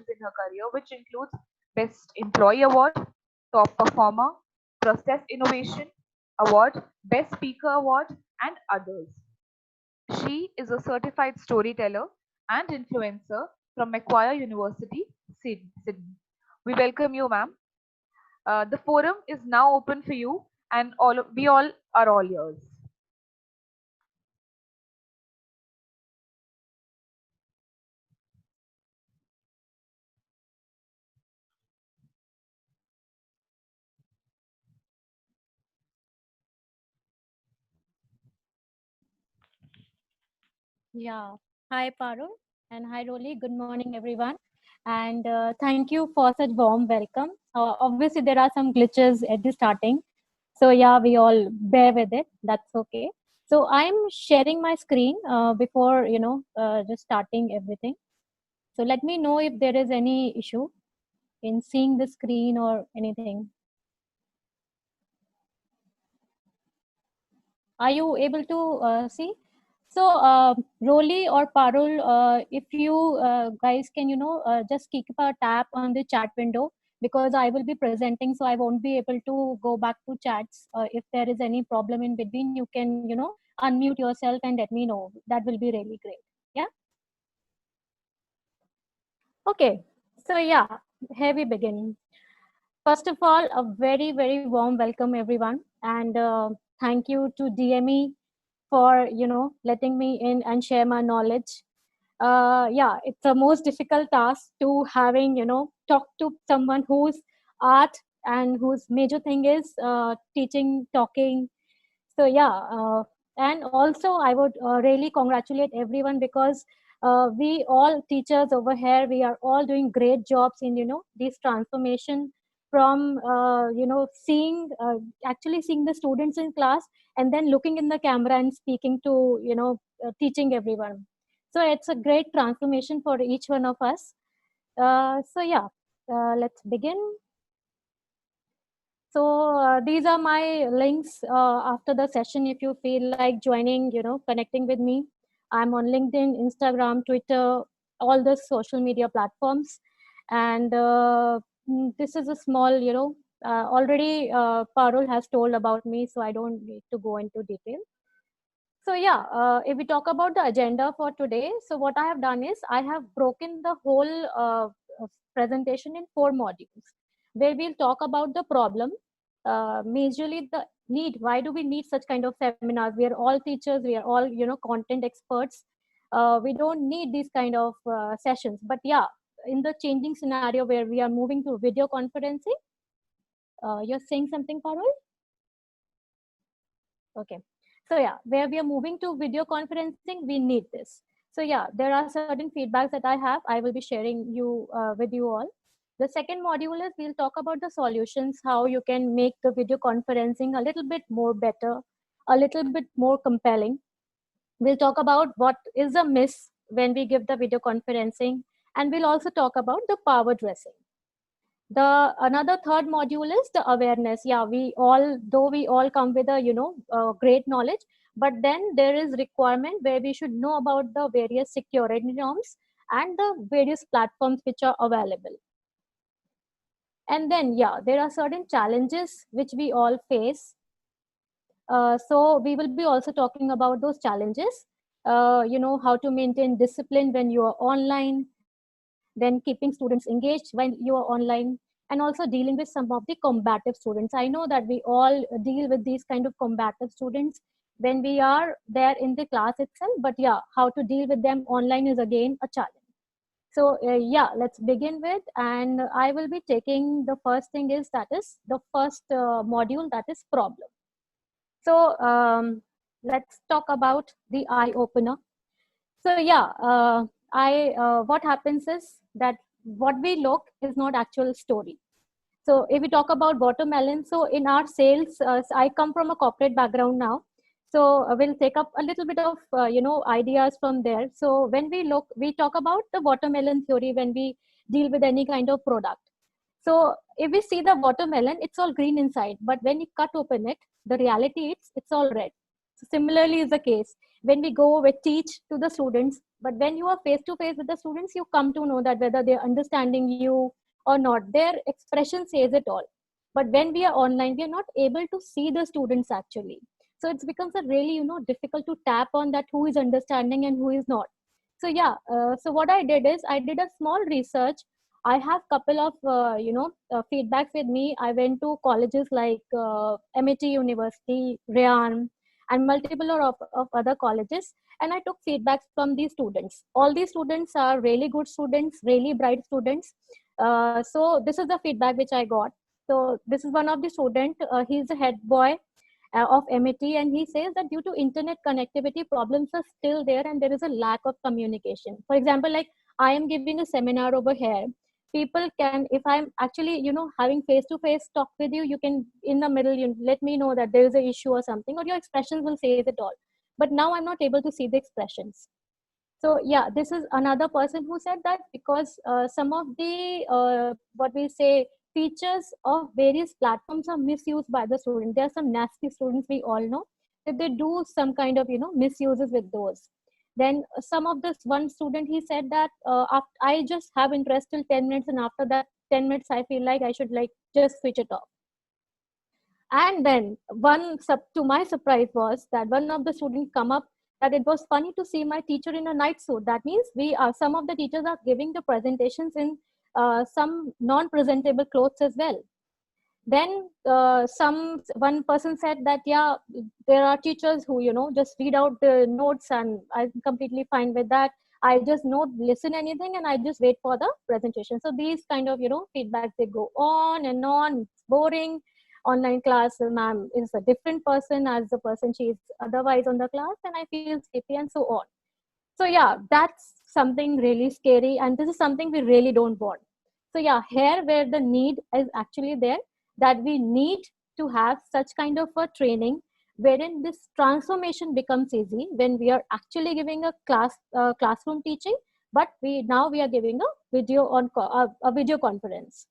in her career, which includes Best Employee Award, Top Performer, Process Innovation Award, Best Speaker Award, and others. She is a certified storyteller and influencer from Macquarie University, Sydney. We welcome you, ma'am. The forum is now open for you, and we all are all yours. Yeah. Hi, Parul, and hi, Roli. Good morning, everyone. And thank you for such warm welcome. Obviously, there are some glitches at the starting. So, yeah, we all bear with it. That's okay. So, I'm sharing my screen before, just starting everything. So, let me know if there is any issue in seeing the screen or anything. Are you able to see? So, Roli or Parul, if you guys can, just keep a tap on the chat window because I will be presenting, so I won't be able to go back to chats. If there is any problem in between, you can, unmute yourself and let me know. That will be really great. Yeah. Okay. So, yeah, here we begin. First of all, a very, very warm welcome, everyone. And thank you to DME for letting me in and share my knowledge. Yeah, it's a most difficult task to having talk to someone whose art and whose major thing is teaching, talking. So yeah, and also I would really congratulate everyone because we all teachers over here, we are all doing great jobs in this transformation from seeing actually seeing the students in class and then looking in the camera and speaking to teaching everyone. So it's a great transformation for each one of us. So yeah, let's begin. So these are my links after the session. If you feel like joining, connecting with me, I'm on LinkedIn, Instagram, Twitter, all the social media platforms. And this is a small, already Parul has told about me, so I don't need to go into detail. So yeah, if we talk about the agenda for today, so what I have done is I have broken the whole presentation in 4 modules, where we'll talk about the problem, majorly the need. Why do we need such kind of seminars? We are all teachers, we are all content experts. We don't need these kind of sessions, but yeah, in the changing scenario where we are moving to video conferencing, you're saying something, Parul? Okay. So yeah, where we are moving to video conferencing, we need this. So yeah, there are certain feedbacks that I have. I will be sharing you with you all. The second module is we'll talk about the solutions, how you can make the video conferencing a little bit more better, a little bit more compelling. We'll talk about what is a miss when we give the video conferencing, and we'll also talk about the power dressing. The another third module is the awareness. Yeah, we all, though we all come with a great knowledge, but then there is requirement where we should know about the various security norms and the various platforms which are available. And then yeah, there are certain challenges which we all face. So we will be also talking about those challenges. How to maintain discipline when you are online, then keeping students engaged when you are online, and also dealing with some of the combative students. I know that we all deal with these kind of combative students when we are there in the class itself, but yeah, how to deal with them online is again a challenge. So yeah, let's begin with, and I will be taking the first thing is that is the first module, that is problem. So let's talk about the eye opener. So yeah, I what happens is that what we look is not actual story. So if we talk about watermelon, so in our sales, I come from a corporate background now. So we'll take up a little bit of ideas from there. So when we talk about the watermelon theory when we deal with any kind of product. So if we see the watermelon, it's all green inside, but when you cut open it, the reality it's all red. So similarly is the case when we go, we teach to the students, But when you are face to face with the students, you come to know that whether they're understanding you or not. Their expression says it all. But when we are online, we are not able to see the students actually. So it becomes a really, difficult to tap on that who is understanding and who is not. So yeah, so what I did is I did a small research. I have couple of feedbacks with me. I went to colleges like MIT University, Rayan, and multiple of other colleges, and I took feedbacks from these students. All these students are really good students, really bright students. So this is the feedback which I got. So this is one of the student. He's a head boy of MIT, and he says that due to internet connectivity, problems are still there, and there is a lack of communication. For example, like I am giving a seminar over here. People can, if I'm actually, having face-to-face talk with you, you can in the middle, you let me know that there is an issue or something, or your expressions will say it all. But now I'm not able to see the expressions. So yeah, this is another person who said that because some of the what we say features of various platforms are misused by the student. There are some nasty students, we all know, that they do some kind of misuses with those. Then some of this one student, he said that after, I just have interest till 10 minutes, and after that 10 minutes I feel like I should like just switch it off. And then to my surprise was that one of the students come up that it was funny to see my teacher in a night suit. That means some of the teachers are giving the presentations in some non-presentable clothes as well. Then one person said that yeah, there are teachers who just read out the notes, and I'm completely fine with that. I just not listen anything, and I just wait for the presentation. So these kind of feedbacks, they go on and on. It's boring. Online class, ma'am is a different person as the person she is otherwise on the class, and I feel sleepy and so on. So yeah, that's something really scary, and this is something we really don't want. So yeah, here where the need is actually there, that we need to have such kind of a training wherein this transformation becomes easy when we are actually giving a classroom teaching, but we are giving a video conference.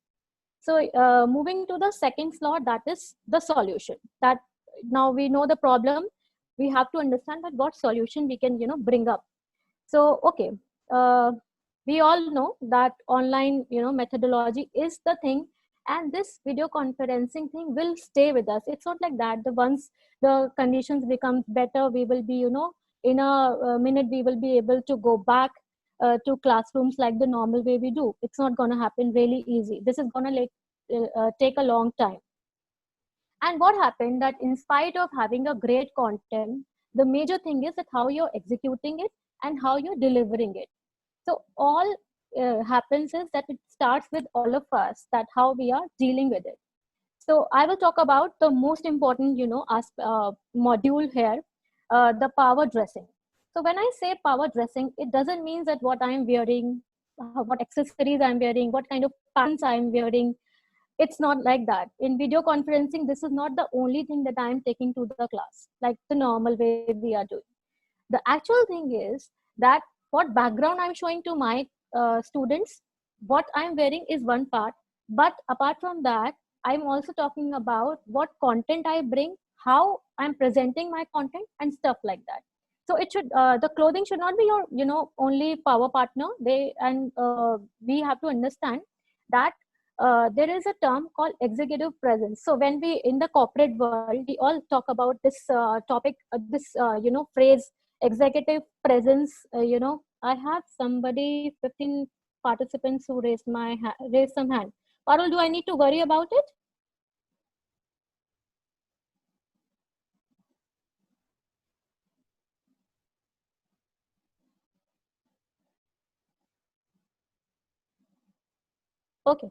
So moving to the second slot, that is the solution. That now we know the problem, we have to understand that what solution we can bring up. So okay, uh, we all know that online methodology is the thing, and this video conferencing thing will stay with us. It's not like that the once the conditions becomes better, we will be in a minute we will be able to go back to classrooms like the normal way we do. It's not going to happen really easy. This is going to take a long time. And what happened that in spite of having a great content, the major thing is that how you're executing it and how you're delivering it. So all happens is that it starts with all of us, that how we are dealing with it. So I will talk about the most important module here, the power dressing. So when I say power dressing, it doesn't mean that what I'm wearing, what accessories I'm wearing, what kind of pants I'm wearing. It's not like that. In video conferencing, this is not the only thing that I'm taking to the class, like the normal way we are doing. The actual thing is that what background I'm showing to my students, what I'm wearing is one part, but apart from that, I'm also talking about what content I bring, how I'm presenting my content, and stuff like that. So it should the clothing should not be your only power partner. We have to understand that there is a term called executive presence. So when we in the corporate world, we all talk about this topic, this phrase, executive presence. I have somebody, 15 participants who raised some hand. Parul, do I need to worry about it? Okay,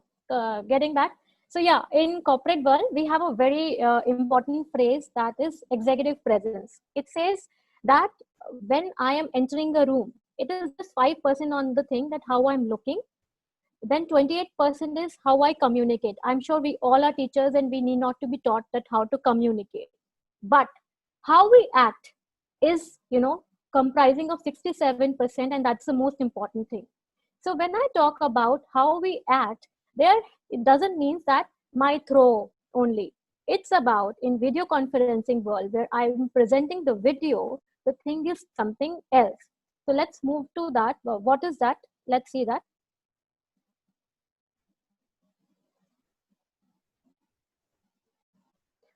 getting back. So yeah, in corporate world, we have a very important phrase, that is executive presence. It says that when I am entering a room, it is just 5% on the thing that how I'm looking. Then 28% is how I communicate. I'm sure we all are teachers and we need not to be taught that how to communicate. But how we act is, comprising of 67%, and that's the most important thing. So when I talk about how we act, there it doesn't mean that my throw only. It's about in video conferencing world where I'm presenting the video, the thing is something else. So let's move to that. What is that? Let's see that.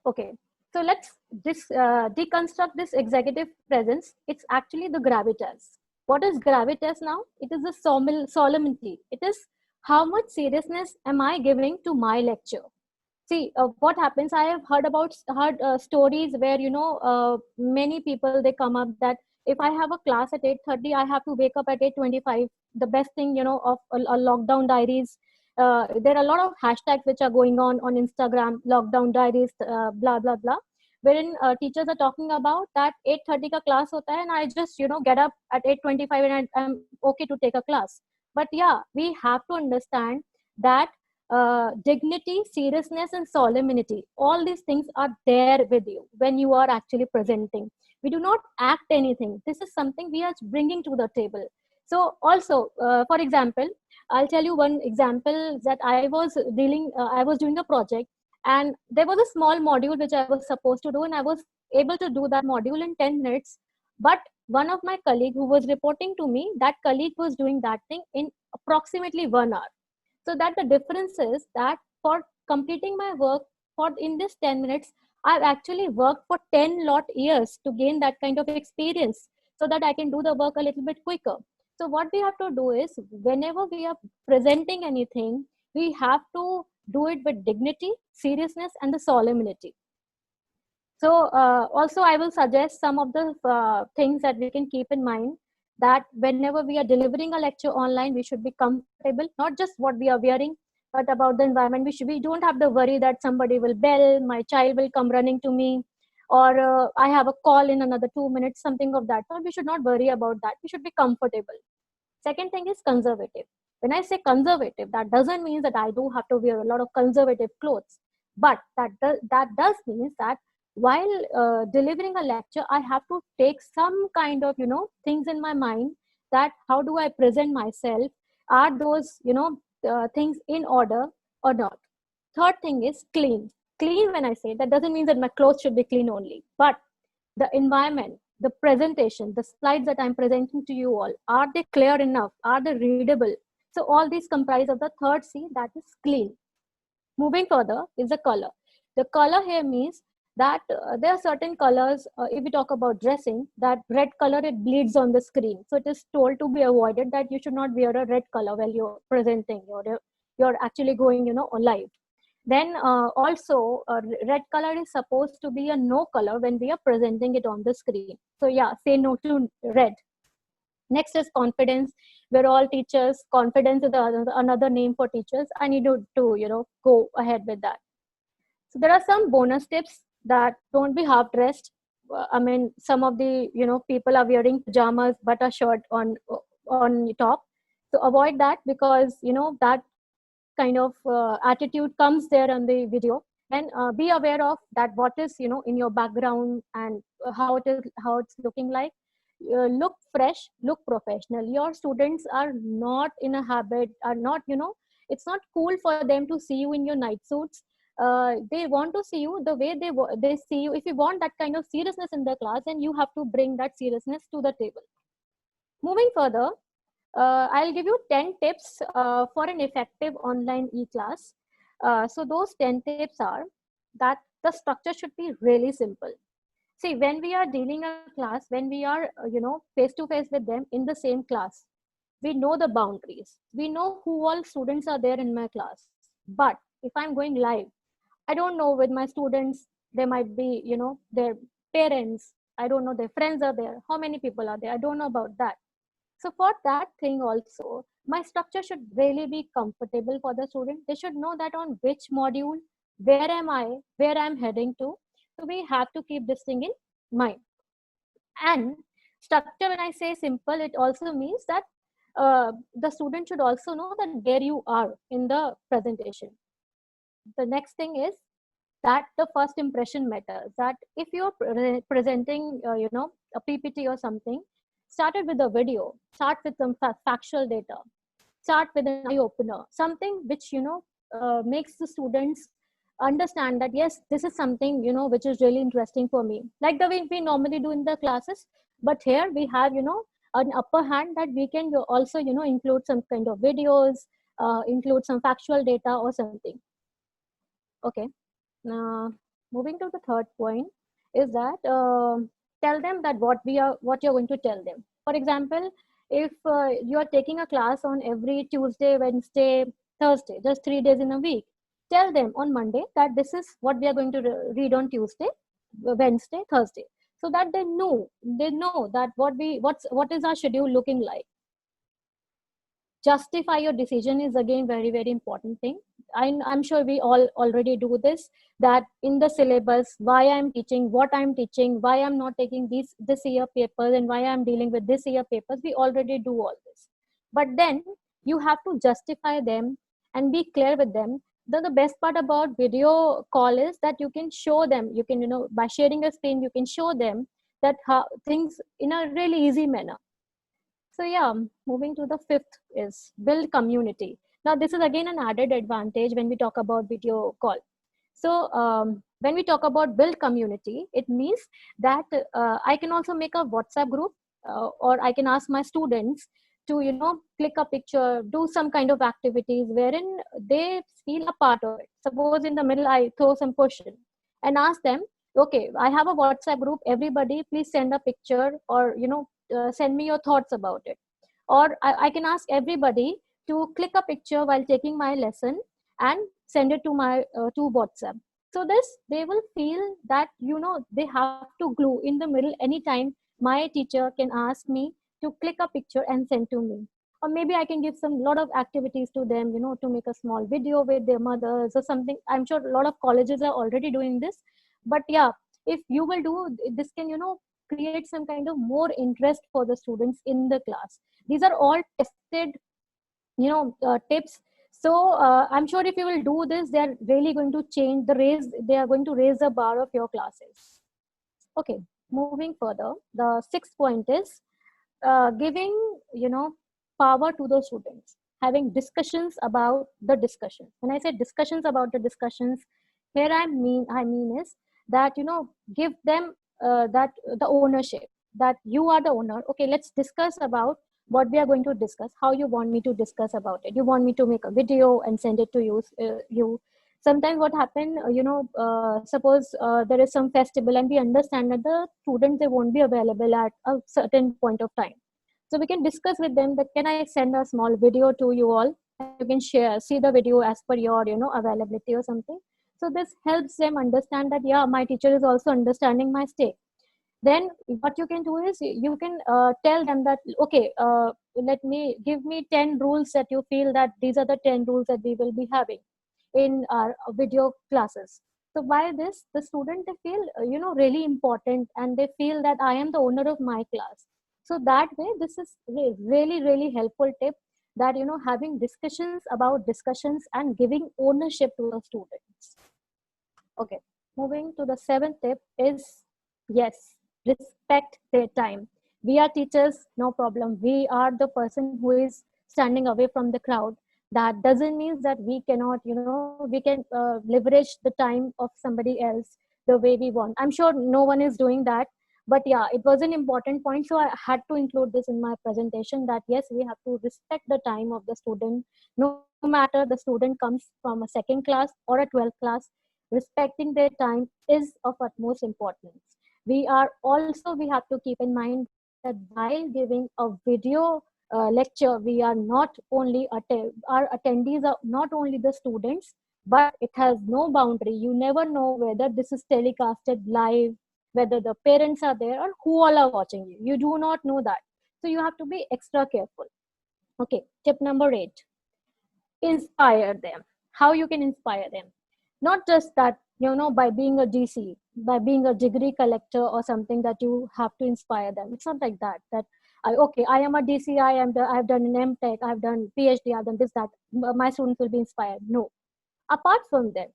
Okay, so let's deconstruct this executive presence. It's actually the gravitas. What is gravitas now? It is the solemnity. It is how much seriousness am I giving to my lecture? See, what happens, I have heard stories where, many people, they come up that if I have a class at 8:30, I have to wake up at 8:25. The best thing, of a lockdown diaries, there are a lot of hashtags which are going on Instagram, lockdown diaries, blah blah blah, wherein teachers are talking about that 8:30 ka class hota hai, and I just, get up at 8:25 and I'm okay to take a class. But yeah, we have to understand that dignity, seriousness, and solemnity, all these things are there with you when you are actually presenting. We do not act anything. This is something we are bringing to the table. So also, for example, I'll tell you one example that I was doing a project, and there was a small module which I was supposed to do, and I was able to do that module in 10 minutes. But one of my colleague who was reporting to me, that colleague was doing that thing in approximately 1 hour. So that the difference is that for completing my work for in this 10 minutes, I've actually worked for 10 lot years to gain that kind of experience so that I can do the work a little bit quicker. So what we have to do is, whenever we are presenting anything, we have to do it with dignity, seriousness, and the solemnity. So also I will suggest some of the things that we can keep in mind, that whenever we are delivering a lecture online, we should be comfortable, not just what we are wearing, but about the environment. We don't have the worry that somebody will bell, my child will come running to me, or I have a call in another 2 minutes, something of that sort. We should not worry about that. We should be comfortable. Second thing is conservative. When I say conservative, that doesn't mean that I do have to wear a lot of conservative clothes, but that does mean that while delivering a lecture, I have to take some kind of, things in my mind, that how do I present myself? Are those, things in order or not? Third thing is clean. Clean, when I say, that doesn't mean that my clothes should be clean only, but the environment, the presentation, the slides that I'm presenting to you all, are they clear enough? Are they readable? So all these comprise of the third C, that is clean. Moving further is the color. The color here means that there are certain colors, if we talk about dressing, that red color, it bleeds on the screen. So it is told to be avoided that you should not wear a red color while you're presenting, you're actually going, on live. Then also red color is supposed to be a no color when we are presenting it on the screen. So yeah, say no to red. Next is confidence. We're all teachers. Confidence is another name for teachers. I need to go ahead with that. So there are some bonus tips, that don't be half dressed. I mean, some of the people are wearing pajamas but a shirt on top. So avoid that, because that kind of attitude comes there on the video. And be aware of that, what is in your background, and how it's looking like. Look fresh, look professional. Your students are not in a habit, are not, it's not cool for them to see you in your night suits. They want to see you the way they see you. If you want that kind of seriousness in the class, then you have to bring that seriousness to the table. Moving further, I'll give you 10 tips for an effective online e-class. So those 10 tips are that the structure should be really simple. See, when we are dealing a class, when we are, face to face with them in the same class, we know the boundaries. We know who all students are there in my class. But if I'm going live, I don't know, with my students, there might be, their parents. I don't know, their friends are there. How many people are there? I don't know about that. So for that thing also, my structure should really be comfortable for the student. They should know that on which module, where am I, where I'm heading to. So we have to keep this thing in mind. And structure, when I say simple, it also means that the student should also know that where you are in the presentation. The next thing is that the first impression matters. That if you're presenting, a PPT or something, start it with a video, start with some factual data, start with an eye opener, something which makes the students understand that yes, this is something which is really interesting for me, like the way we normally do in the classes. But here we have an upper hand that we can also include some kind of videos, include some factual data or something. Okay. Now, moving to the third point is that tell them that what you're going to tell them. For example, if you are taking a class on every Tuesday, Wednesday, Thursday, just 3 days in a week, tell them on Monday that this is what we are going to read on Tuesday, Wednesday, Thursday, so that they know that what is our schedule looking like. Justify your decision is again very very important thing. I'm sure we all already do this, that in the syllabus why I'm teaching, what I'm teaching, why I'm not taking these this year papers, and why I'm dealing with this year papers. We already do all this, but then you have to justify them and be clear with them. The best part about video call is that you can show them, you can by sharing a screen you can show them that how things in a really easy manner. So yeah, moving to the fifth is build community. Now this is again an added advantage when we talk about video call. So when we talk about build community, it means that I can also make a WhatsApp group, or I can ask my students to click a picture, do some kind of activities wherein they feel a part of it. Suppose in the middle I throw some question and ask them, okay, I have a WhatsApp group. Everybody, please send a picture, or send me your thoughts about it. Or I can ask everybody to click a picture while taking my lesson and send it to my to WhatsApp. So this they will feel that they have to glue in the middle. Anytime my teacher can ask me to click a picture and send to me. Or maybe I can give some lot of activities to them, to make a small video with their mothers or something. I'm sure a lot of colleges are already doing this. But yeah, if you will do this, can create some kind of more interest for the students in the class. These are all tested tips. So I'm sure if you will do this, they are really going to change the raise they are going to raise the bar of your classes. Okay, moving further, the sixth point is giving power to the students, having discussions about the discussion. When I say discussions about the discussions, here I mean is that give them that the ownership, that you are the owner. Okay, let's discuss about what we are going to discuss, how you want me to discuss about it. You want me to make a video and send it to you. Sometimes what happen, suppose there is some festival and we understand that the students, they won't be available at a certain point of time. So we can discuss with them that can I send a small video to you all, and you can see the video as per your availability or something. So this helps them understand that yeah, my teacher is also understanding my stake. Then what you can do is you can tell them that okay, give me 10 rules that you feel that these are the 10 rules that we will be having in our video classes. So by this, the student, they feel really important, and they feel that I am the owner of my class. So that way, this is really really helpful tip, that having discussions about discussions and giving ownership to the students. Okay, moving to the seventh tip is, yes, respect their time. We are teachers, no problem. We are the person who is standing away from the crowd. That doesn't mean that we cannot, we can leverage the time of somebody else the way we want. I'm sure no one is doing that. But yeah, it was an important point. So I had to include this in my presentation, that yes, we have to respect the time of the student. No matter the student comes from a second class or a 12th class, respecting their time is of utmost importance. We have to keep in mind that while giving a video lecture, we are not only our attendees are not only the students, but it has no boundary. You never know whether this is telecasted live, whether the parents are there, or who all are watching you. You do not know that. So you have to be extra careful. Okay, tip number 8, inspire them. How you can inspire them? Not just that by being a DC, by being a degree collector or something, that you have to inspire them. It's not like that, okay, I am a DC, I've done an MTech, I've done PhD, I've done this, that my students will be inspired. No. Apart from them,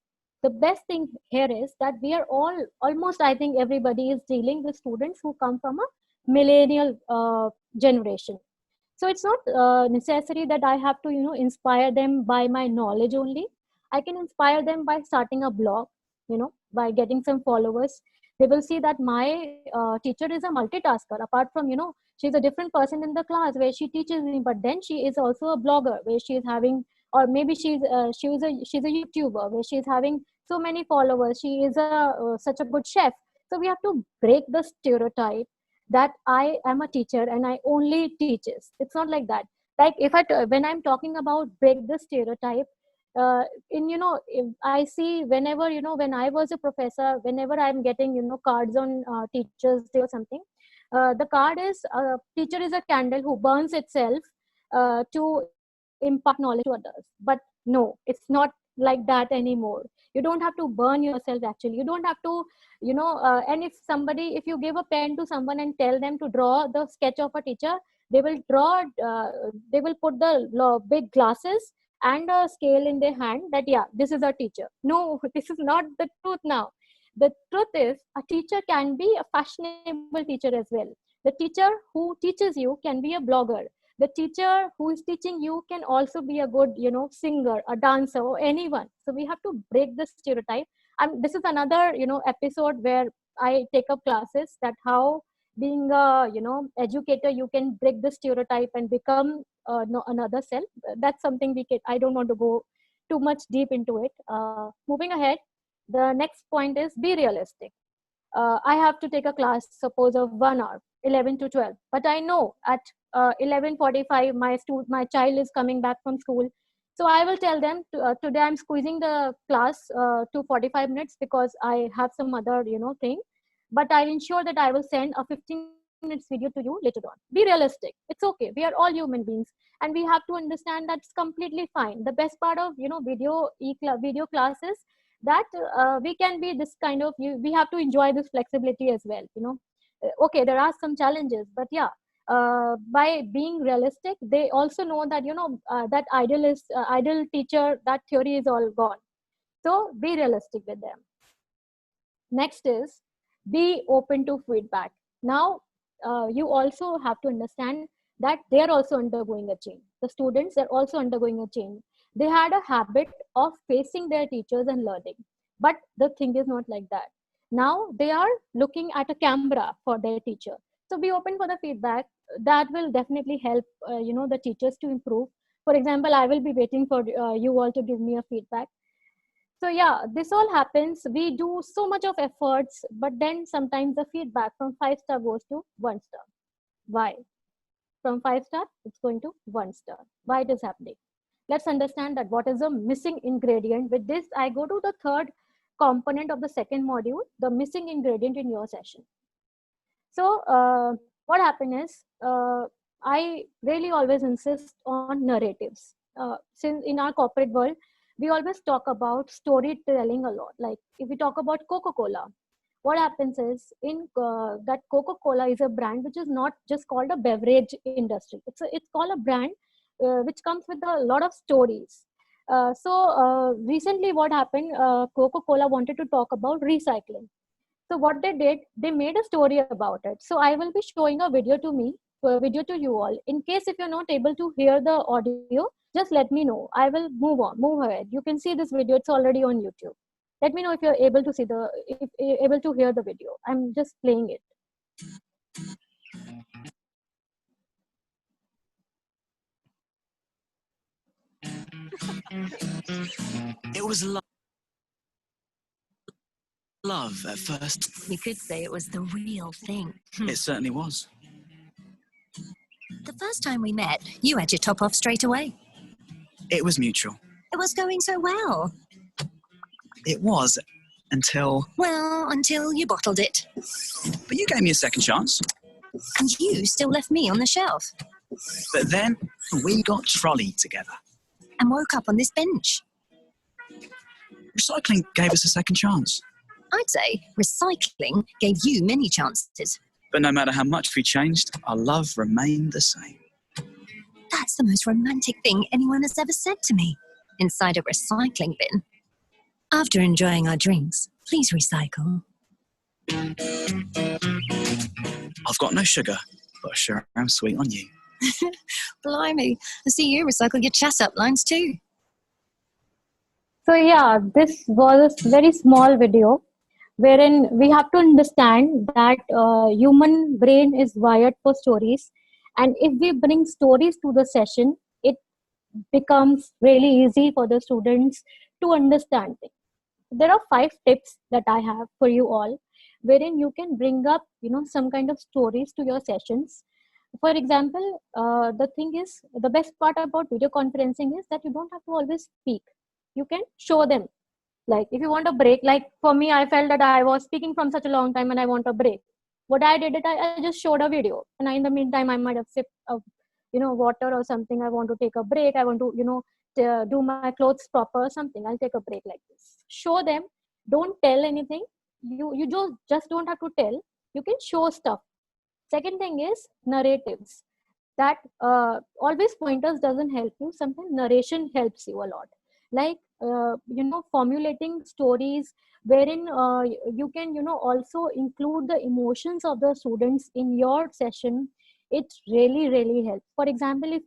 the best thing here is that we are all almost, I think everybody is dealing with students who come from a millennial generation. So it's not necessary that I have to inspire them by my knowledge only. I can inspire them by starting a blog, by getting some followers. They will see that my teacher is a multitasker. Apart from she's a different person in the class where she teaches me, but then she is also a blogger where she is having, or maybe she's a YouTuber where she's having so many followers. She is such a good chef. So we have to break the stereotype that I am a teacher and I only teaches. It's not like that. Like when I'm talking about break the stereotype, in if I see, whenever when I was a professor, whenever I'm getting cards on Teachers Day or something, the card is teacher is a candle who burns itself to impart knowledge to others. But no, it's not like that anymore. You don't have to burn yourself. Actually, you don't have to and if you give a pen to someone and tell them to draw the sketch of a teacher, they will draw they will put the big glasses and a scale in their hand, that yeah, this is a teacher. No, this is not the truth. Now the truth is, a teacher can be a fashionable teacher as well. The teacher who teaches you can be a blogger. The teacher who is teaching you can also be a good singer, a dancer, or anyone. So we have to break the stereotype. And this is another episode where I take up classes, that how being a educator, you can break the stereotype and become another self. That's something I don't want to go too much deep into it. Moving ahead, the next point is be realistic. I have to take a class, suppose of 1 hour, 11 to 12, but I know at 11:45 my child is coming back from school. So I will tell them today I'm squeezing the class to 45 minutes because I have some other thing, but I'll ensure that I will send a 15 minutes video to you later on. Be realistic. It's okay. We are all human beings, and we have to understand that's completely fine. The best part of video classes, that we can be this kind of we have to enjoy this flexibility as well. Okay, there are some challenges, but yeah, by being realistic, they also know that that ideal teacher, that theory is all gone. So be realistic with them. Next is be open to feedback. Now you also have to understand that they are also undergoing a change. The students are also undergoing a change. They had a habit of facing their teachers and learning, but the thing is not like that. Now they are looking at a camera for their teacher. So be open for the feedback. That will definitely help the teachers to improve. For example, I will be waiting for you all to give me a feedback. So yeah, this all happens. We do so much of efforts, but then sometimes the feedback from 5-star goes to 1-star. Why? From 5-star, it's going to 1-star. Why it is happening? Let's understand that what is the missing ingredient. With this, I go to the third component of the second module, the missing ingredient in your session. So what happened is, I really always insist on narratives. Since in our corporate world, we always talk about storytelling a lot. Like if we talk about Coca-Cola, what happens is that Coca-Cola is a brand which is not just called a beverage industry. It's called a brand which comes with a lot of stories. So recently what happened, Coca-Cola wanted to talk about recycling. So what they did, they made a story about it. So I will be showing a video to you all. In case if you're not able to hear the audio, just let me know. I will move ahead. You can see this video. It's already on YouTube. Let me know if you're able to if you're able to hear the video. I'm just playing it. It was love at first. You could say it was the real thing. It certainly was. The first time we met, you had your top off straight away. It was mutual. It was going so well. It was until... Well, until you bottled it. But you gave me a second chance. And you still left me on the shelf. But then we got trolleyed together. And woke up on this bench. Recycling gave us a second chance. I'd say recycling gave you many chances. But no matter how much we changed, our love remained the same. That's the most romantic thing anyone has ever said to me. Inside a recycling bin. After enjoying our drinks, please recycle. I've got no sugar, but I sure am sweet on you. Blimey, I see you recycle your chat up lines too. So yeah, this was a very small video, wherein we have to understand that human brain is wired for stories, and if we bring stories to the session, it becomes really easy for the students to understand things. There are 5 tips that I have for you all, wherein you can bring up some kind of stories to your sessions. For example, the thing is, the best part about video conferencing is that you don't have to always speak. You can show them. Like if you want a break, like for me, I felt that I was speaking from such a long time and I want a break. What I did, I just showed a video, and in the meantime I might have sipped a water or something. I want to take a break, I want to do my clothes proper or something. I'll take a break like this. Show them. Don't tell anything. You just don't have to tell. You can show stuff. Second thing is narratives. That always pointers doesn't help you. Sometimes narration helps you a lot. Like formulating stories wherein you can also include the emotions of the students in your session. It really helps. For example, if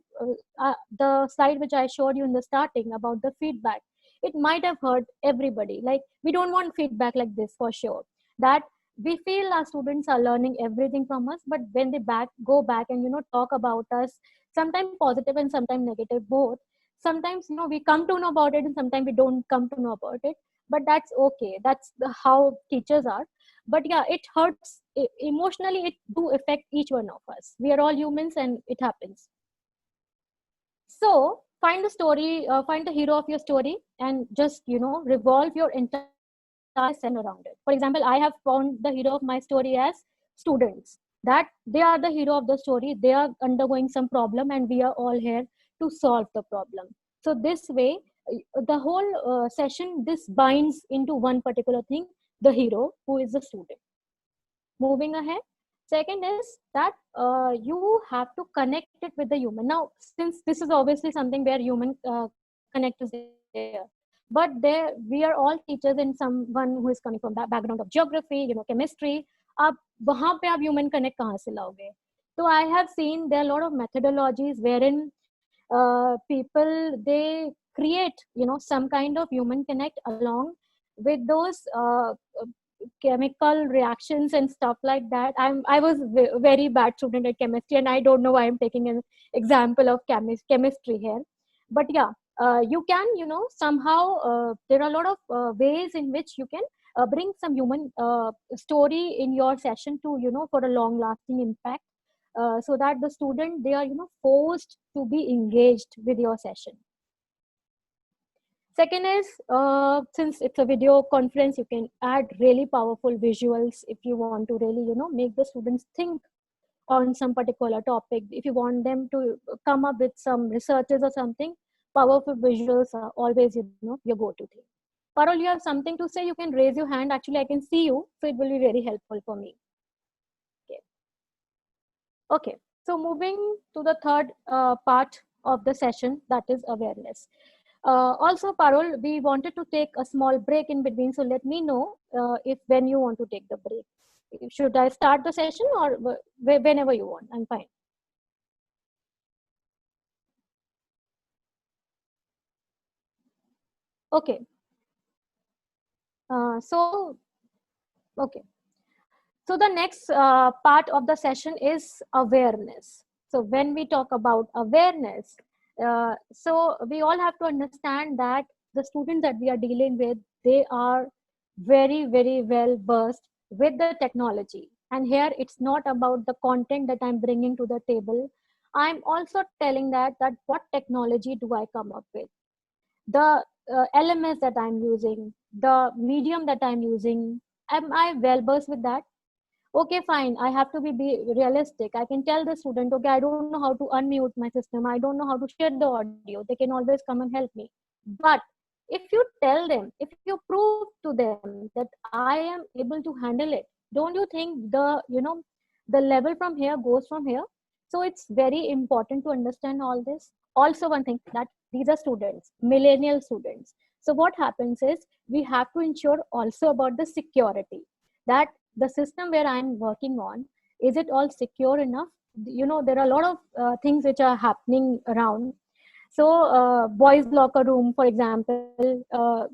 the slide which I showed you in the starting about the feedback, it might have hurt everybody. Like we don't want feedback like this for sure. That we feel our students are learning everything from us, but when they go back and talk about us, sometimes positive and sometimes negative both. Sometimes we come to know about it and sometimes we don't come to know about it, but that's okay. That's how teachers are. But yeah, it hurts emotionally. It do affect each one of us. We are all humans and it happens. So find the story, find the hero of your story, and just revolve your entire lesson around it. For example, I have found the hero of my story as students. That they are the hero of the story. They are undergoing some problem, and we are all here to solve the problem. So this way, the whole session, this binds into one particular thing: the hero, who is the student. Moving ahead. Second is that you have to connect it with the human. Now, since this is obviously something where human connect is there, but there we are all teachers and someone who is coming from that background of geography, chemistry. आप वहाँ पे आप human connect कहाँ से लाओगे? So I have seen there are a lot of methodologies wherein people, they create some kind of human connect along with those chemical reactions and stuff like that. I was very bad student at chemistry, and I don't know why I'm taking an example of chemistry here. But yeah, you can somehow there are a lot of ways in which you can bring some human story in your session to for a long lasting impact, so that the student, they are forced to be engaged with your session. Second is, since it's a video conference, you can add really powerful visuals if you want to really make the students think on some particular topic. If you want them to come up with some researches or something, powerful visuals are always your go-to thing. Parul, you have something to say? You can raise your hand. Actually, I can see you, so it will be very helpful for me. Okay, so moving to the third part of the session, that is awareness. Also, Parul, we wanted to take a small break in between, so let me know if when you want to take the break. Should I start the session or whenever you want? I'm fine. Okay. Okay. So the next part of the session is awareness. So when we talk about awareness, so we all have to understand that the students that we are dealing with, they are very well versed with the technology. And here it's not about the content that I'm bringing to the table. I'm also telling that what technology do I come up with? The LMS that I'm using, the medium that I'm using, am I well versed with that? Okay, fine. I have to be realistic. I can tell the student, okay, I don't know how to unmute my system. I don't know how to share the audio. They can always come and help me. But if you tell them, if you prove to them that I am able to handle it, don't you think the level from here goes from here? So it's very important to understand all this. Also, one thing that these are students, millennial students. So what happens is we have to ensure also about the security, that the system where I'm working on, is it all secure enough? There are a lot of things which are happening around. So boys locker room, for example,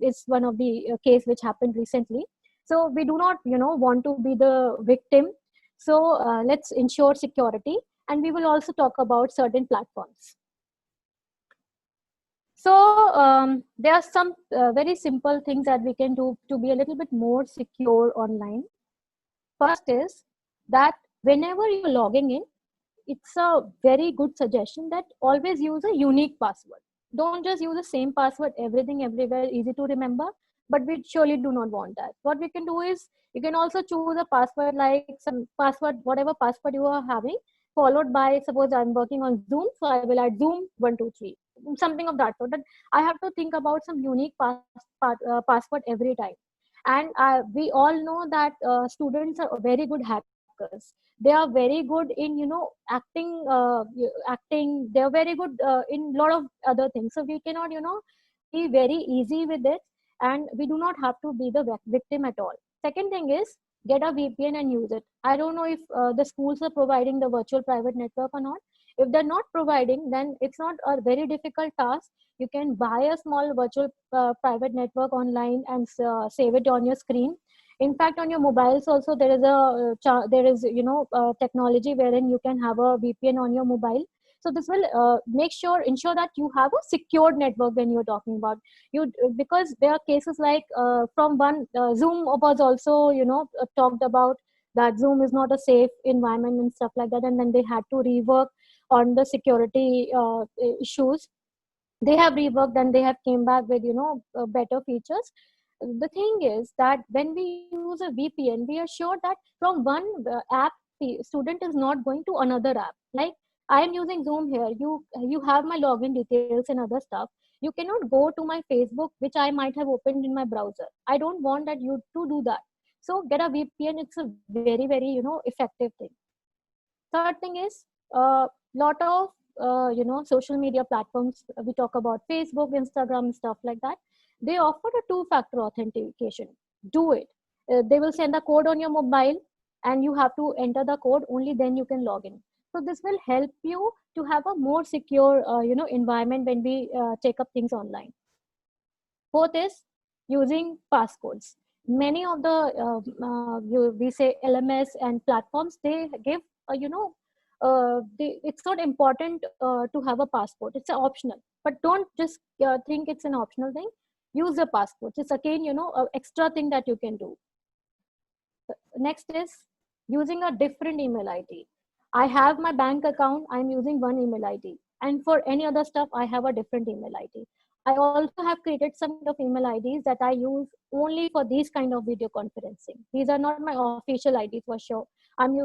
is one of the case which happened recently. So we do not, want to be the victim. So let's ensure security, and we will also talk about certain platforms. So there are some very simple things that we can do to be a little bit more secure online. First is that whenever you're logging in, it's a very good suggestion that always use a unique password. Don't just use the same password, everything, everywhere, easy to remember. But we surely do not want that. What we can do is you can also choose a password like some password, whatever password you are having, followed by, suppose I'm working on Zoom, so I will add Zoom123, something of that sort. That I have to think about some unique password every time. And we all know that students are very good hackers. They are very good in acting. They are very good in a lot of other things, so we cannot be very easy with it, and we do not have to be the victim at all. Second thing is, get a VPN and use it. I don't know if the schools are providing the virtual private network or not. If they're not providing, then it's not a very difficult task. You can buy a small virtual private network online and save it on your screen. In fact, on your mobiles also, there is technology wherein you can have a VPN on your mobile. So this will ensure that you have a secured network when you're talking about you, because there are cases like from one Zoom was also talked about that Zoom is not a safe environment and stuff like that, and then they had to rework on the security issues. They have reworked and they have came back with better features. The thing is that when we use a VPN, we are sure that from one app, the student is not going to another app. Like, I am using Zoom here, you have my login details and other stuff. You cannot go to my Facebook, which I might have opened in my browser. I don't want that you to do that. So get a VPN. It's a very, very effective thing. Third thing is lot of social media platforms. We talk about Facebook, Instagram, stuff like that. They offer a two-factor authentication. Do it. They will send a code on your mobile, and you have to enter the code. Only then you can log in. So this will help you to have a more secure environment when we take up things online. Fourth is using passcodes. Many of the we say LMS and platforms, they give it's not important to have a passport. It's optional, but don't just think it's an optional thing. Use the passport. It's again an extra thing that you can do. Next is using a different email ID. I have my bank account. I'm using one email ID, and for any other stuff, I have a different email ID. I also have created some kind of email IDs that I use only for these kind of video conferencing. These are not my official IDs for sure.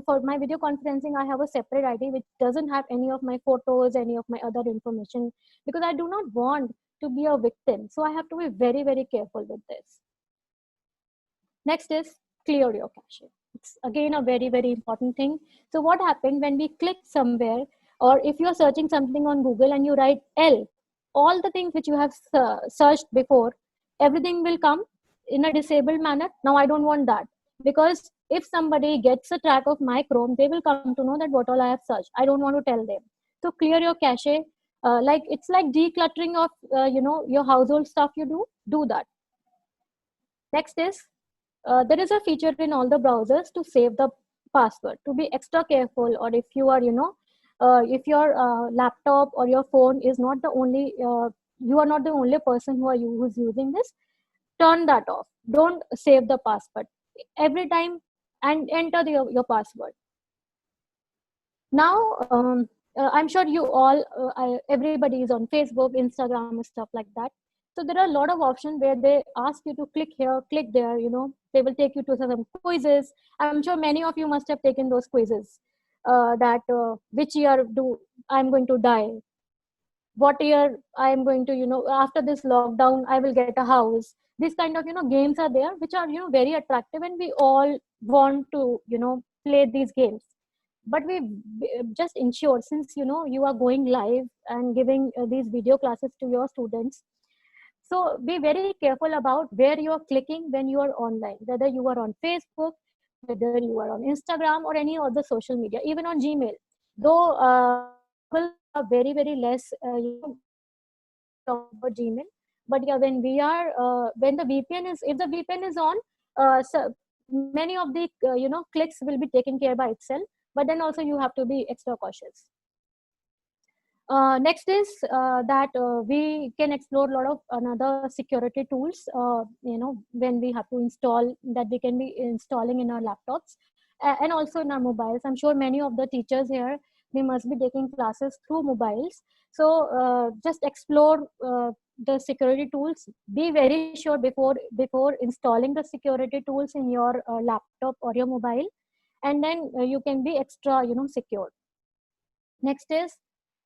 For my video conferencing, I have a separate ID which doesn't have any of my photos, any of my other information, because I do not want to be a victim. So I have to be very, very careful with this. Next is clear your cache. It's again a very, very important thing. So what happened when we click somewhere, or if you're searching something on Google and you write L, all the things which you have searched before, everything will come in a disabled manner. Now I don't want that, because if somebody gets a track of my Chrome, they will come to know that what all I have searched. I don't want to tell them. So clear your cache. It's like decluttering of your household stuff. You do that. Next is there is a feature in all the browsers to save the password. To be extra careful, or if you are if your laptop or your phone is not the only you are not the only person who's using this, turn that off. Don't save the password every time and enter your password. Now I'm sure you all everybody is on Facebook, Instagram, and stuff like that. So there are a lot of options where they ask you to click here, click there. They will take you to some quizzes. I'm sure many of you must have taken those quizzes. That which year I'm going to die? What year I'm going to after this lockdown I will get a house? These kind of games are there, which are very attractive, and we all want to play these games. But we just ensure, since you are going live and giving these video classes to your students, so be very careful about where you are clicking when you are online, whether you are on Facebook, whether you are on Instagram or any other social media, even on Gmail. Though people are very, very less talk about Gmail, but yeah, when the VPN is, if the VPN is on, so many of the clicks will be taken care by itself, but then also you have to be extra cautious. Next is that we can explore a lot of another security tools, when we have to install, that we can be installing in our laptops and also in our mobiles. I'm sure many of the teachers here, they must be taking classes through mobiles. So just explore the security tools. Be very sure before installing the security tools in your laptop or your mobile, and then you can be extra secure. Next is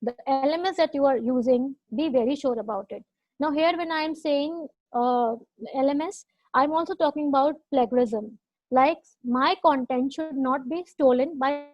the LMS that you are using, be very sure about it. Now here when I am saying LMS, I'm also talking about plagiarism. Like, my content should not be stolen by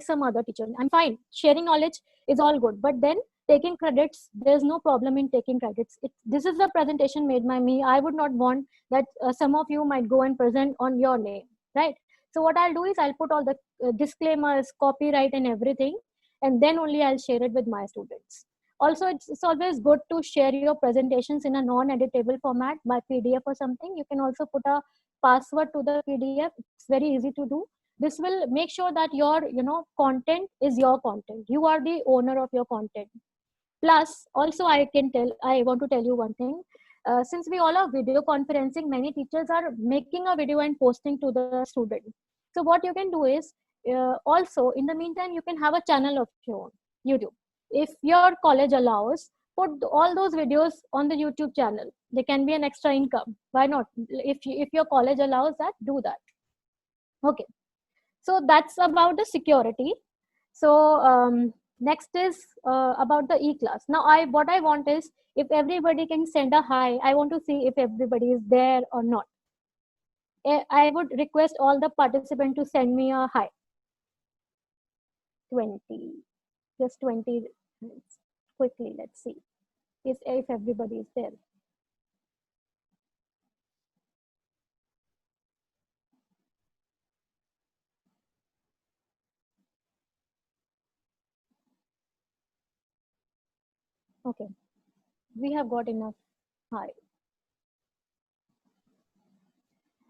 some other teacher. I'm fine, sharing knowledge is all good, but then taking credits, there's no problem in taking credits. This is a presentation made by me. I would not want that some of you might go and present on your name, right? So what I'll do is I'll put all the disclaimers, copyright and everything, and then only I'll share it with my students. Also, it's always good to share your presentations in a non-editable format by PDF or something. You can also put a password to the PDF. It's very easy to do. This will make sure that your content is your content. You are the owner of your content. Plus, also I want to tell you one thing. Since we all are video conferencing, many teachers are making a video and posting to the student. So what you can do is, also in the meantime, you can have a channel of your own, YouTube. If your college allows, put all those videos on the YouTube channel. They can be an extra income. Why not? If your college allows that, do that. Okay. So that's about the security. So next is about the e-class. Now what I want is, if everybody can send a hi, I want to see if everybody is there or not. I would request all the participants to send me a hi. 20, just 20 minutes. Quickly, let's see if everybody is there. Okay, we have got enough hi.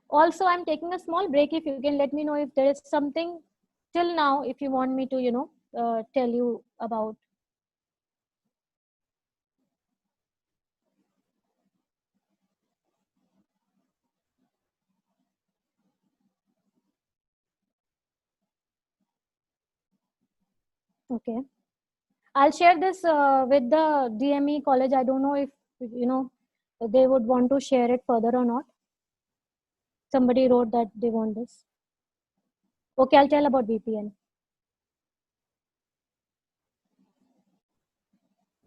Also, I'm taking a small break. If you can let me know if there is something till now, if you want me to, tell you about. Okay. I'll share this with the DME college. I don't know if, they would want to share it further or not. Somebody wrote that they want this. Okay, I'll tell about VPN.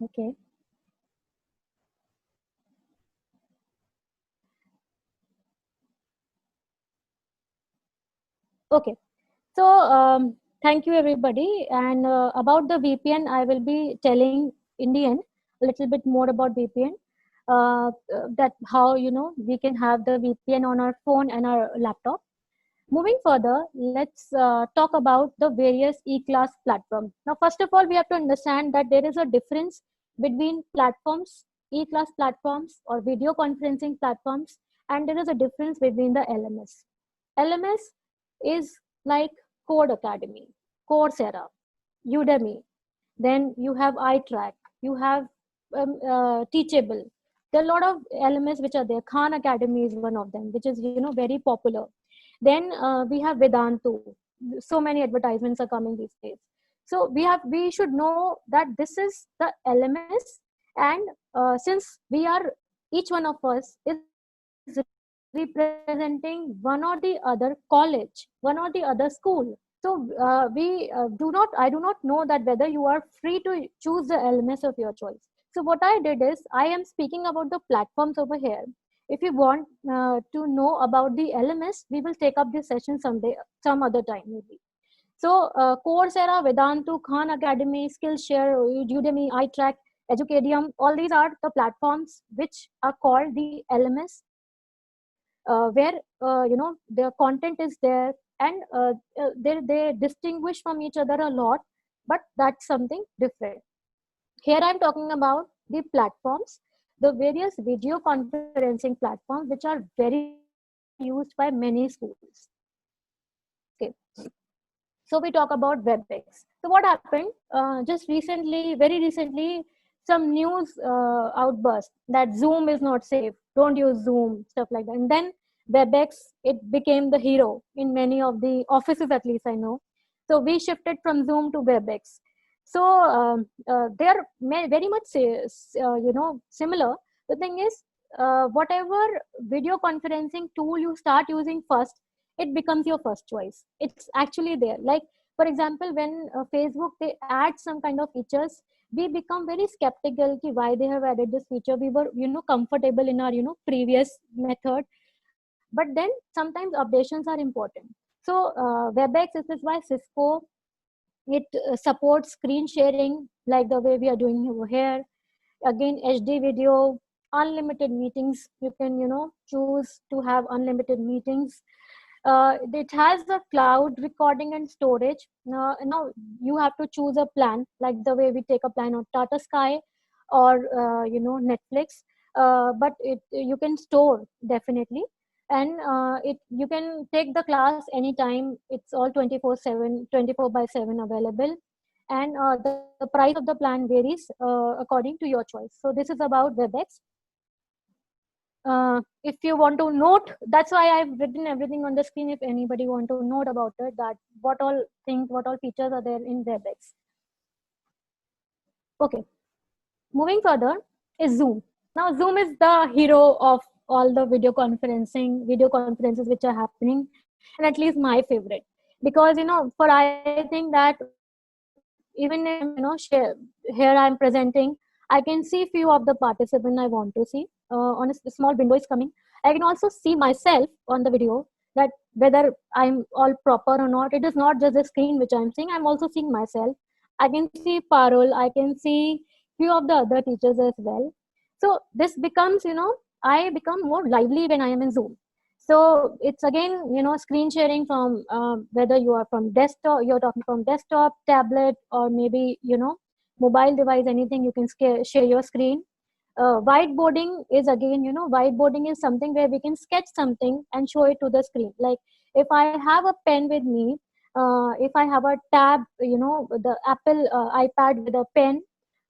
Okay. Okay. So thank you everybody. And about the VPN, I will be telling in the end a little bit more about VPN. That how we can have the VPN on our phone and our laptop. Moving further, let's talk about the various e-class platforms. Now, first of all, we have to understand that there is a difference between platforms, e-class platforms or video conferencing platforms, and there is a difference between the LMS. LMS is like Code Academy, Coursera, Udemy. Then you have iTrack, you have Teachable. There are a lot of LMS which are there. Khan Academy is one of them, which is very popular. Then we have Vedantu. So many advertisements are coming these days. So we should know that this is the LMS, and since each one of us is representing one or the other college, one or the other school. So I do not know that whether you are free to choose the LMS of your choice. So what I did is, I am speaking about the platforms over here. If you want to know about the LMS, we will take up this session some other time maybe. So Coursera, Vedantu, Khan Academy, Skillshare, Udemy, iTrack, Educadium, all these are the platforms which are called the LMS, where their content is there, and they distinguish from each other a lot, but that's something different. Here I'm talking about the platforms, the various video conferencing platforms which are very used by many schools. Okay. So we talk about WebEx. So what happened? Just recently, very recently, some news outburst that Zoom is not safe. Don't use Zoom, stuff like that. And then WebEx, it became the hero in many of the offices, at least I know. So we shifted from Zoom to WebEx. So they are very much, similar. The thing is, whatever video conferencing tool you start using first, it becomes your first choice. It's actually there. Like, for example, when Facebook, they add some kind of features, we become very skeptical ki why they have added this feature. We were, comfortable in our, previous method. But then sometimes updations are important. So WebEx, this is why Cisco, it supports screen sharing like the way we are doing over here. Again, HD video, unlimited meetings. You can, choose to have unlimited meetings. It has a cloud recording and storage. Now you have to choose a plan, like the way we take a plan on Tata Sky or Netflix. But you can store definitely, and you can take the class anytime. It's all 24/7, 24/7 available, and the price of the plan varies according to your choice. So this is about WebEx. If you want to note, that's why I've written everything on the screen. If anybody want to note about it, that what all things, what all features are there in WebEx. Okay, moving further is Zoom. Now Zoom is the hero of all the video conferences which are happening, and at least my favorite, because for I think that even if here I'm presenting, I can see few of the participants I want to see. On a small window is coming. I can also see myself on the video, that whether I'm all proper or not. It is not just the screen which I'm seeing. I'm also seeing myself. I can see Parul. I can see few of the other teachers as well. So this becomes, I become more lively when I am in Zoom. So it's again, screen sharing from whether you are from desktop, you're talking from desktop, tablet, or maybe, mobile device, anything, you can share your screen. Whiteboarding is again, whiteboarding is something where we can sketch something and show it to the screen. Like if I have a pen with me, if I have a tab, the Apple iPad with a pen,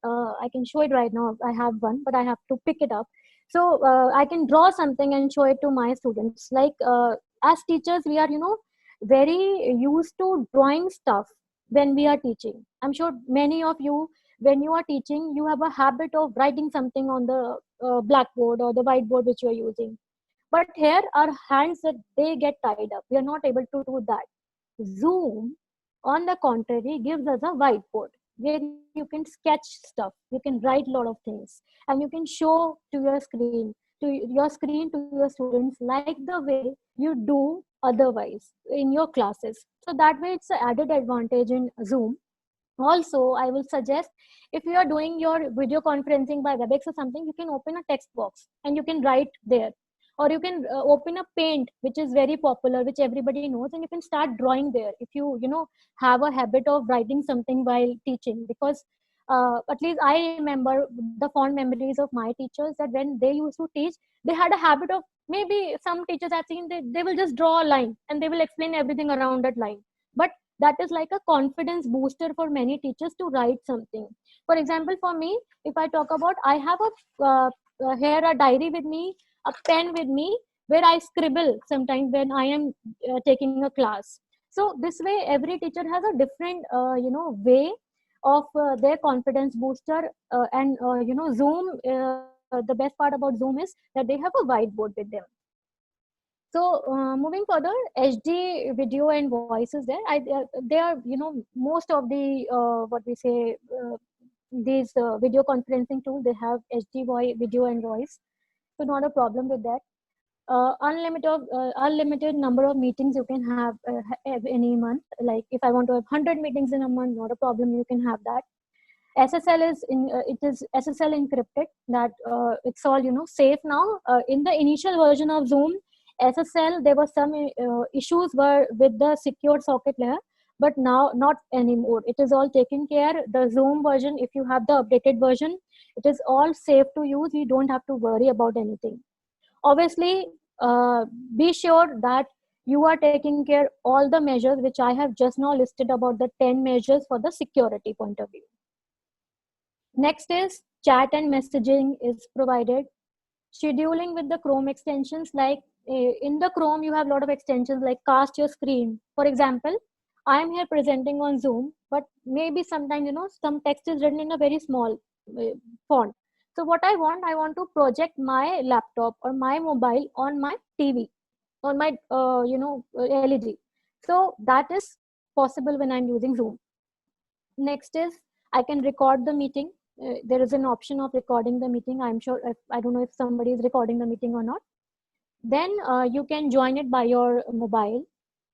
I can show it right now. I have one, but I have to pick it up. So I can draw something and show it to my students. Like as teachers, we are, very used to drawing stuff when we are teaching. I'm sure many of you, when you are teaching, you have a habit of writing something on the blackboard or the whiteboard which you are using. But here, our hands, that they get tied up. We are not able to do that. Zoom, on the contrary, gives us a whiteboard where you can sketch stuff, you can write a lot of things, and you can show to your screen, to your students, like the way you do otherwise in your classes. So that way, it's an added advantage in Zoom. Also, I will suggest, if you are doing your video conferencing by WebEx or something, you can open a text box and you can write there, or you can open a Paint, which is very popular, which everybody knows, and you can start drawing there if you have a habit of writing something while teaching. Because at least I remember the fond memories of my teachers, that when they used to teach, they had a habit of, maybe some teachers I've seen, they will just draw a line and they will explain everything around that line. But that is like a confidence booster for many teachers to write something. For example, for me, if I talk about, I have here a diary with me, a pen with me, where I scribble sometimes when I am taking a class. So this way, every teacher has a different, way of their confidence booster. And Zoom, the best part about Zoom is that they have a whiteboard with them. So moving further, HD video and voices there. They are, most of the what we say, these video conferencing tools, they have HD video and voice. So not a problem with that. Unlimited number of meetings you can have any month. Like if I want to have 100 meetings in a month, not a problem. You can have that. SSL is it is SSL encrypted. That it's all safe now. In the initial version of Zoom, SSL, there were some issues with the secure socket layer, but now not anymore. It is all taken care. The Zoom version, if you have the updated version, it is all safe to use. You don't have to worry about anything. Obviously, be sure that you are taking care all the measures which I have just now listed about the 10 measures for the security point of view. Next is chat and messaging is provided. Scheduling with the Chrome extensions, like in the Chrome, you have a lot of extensions like cast your screen. For example, I am here presenting on Zoom, but maybe sometimes, some text is written in a very small font. So what I want to project my laptop or my mobile on my TV, on my, LED. So that is possible when I'm using Zoom. Next is I can record the meeting. There is an option of recording the meeting. I'm sure, I don't know if somebody is recording the meeting or not. Then you can join it by your mobile.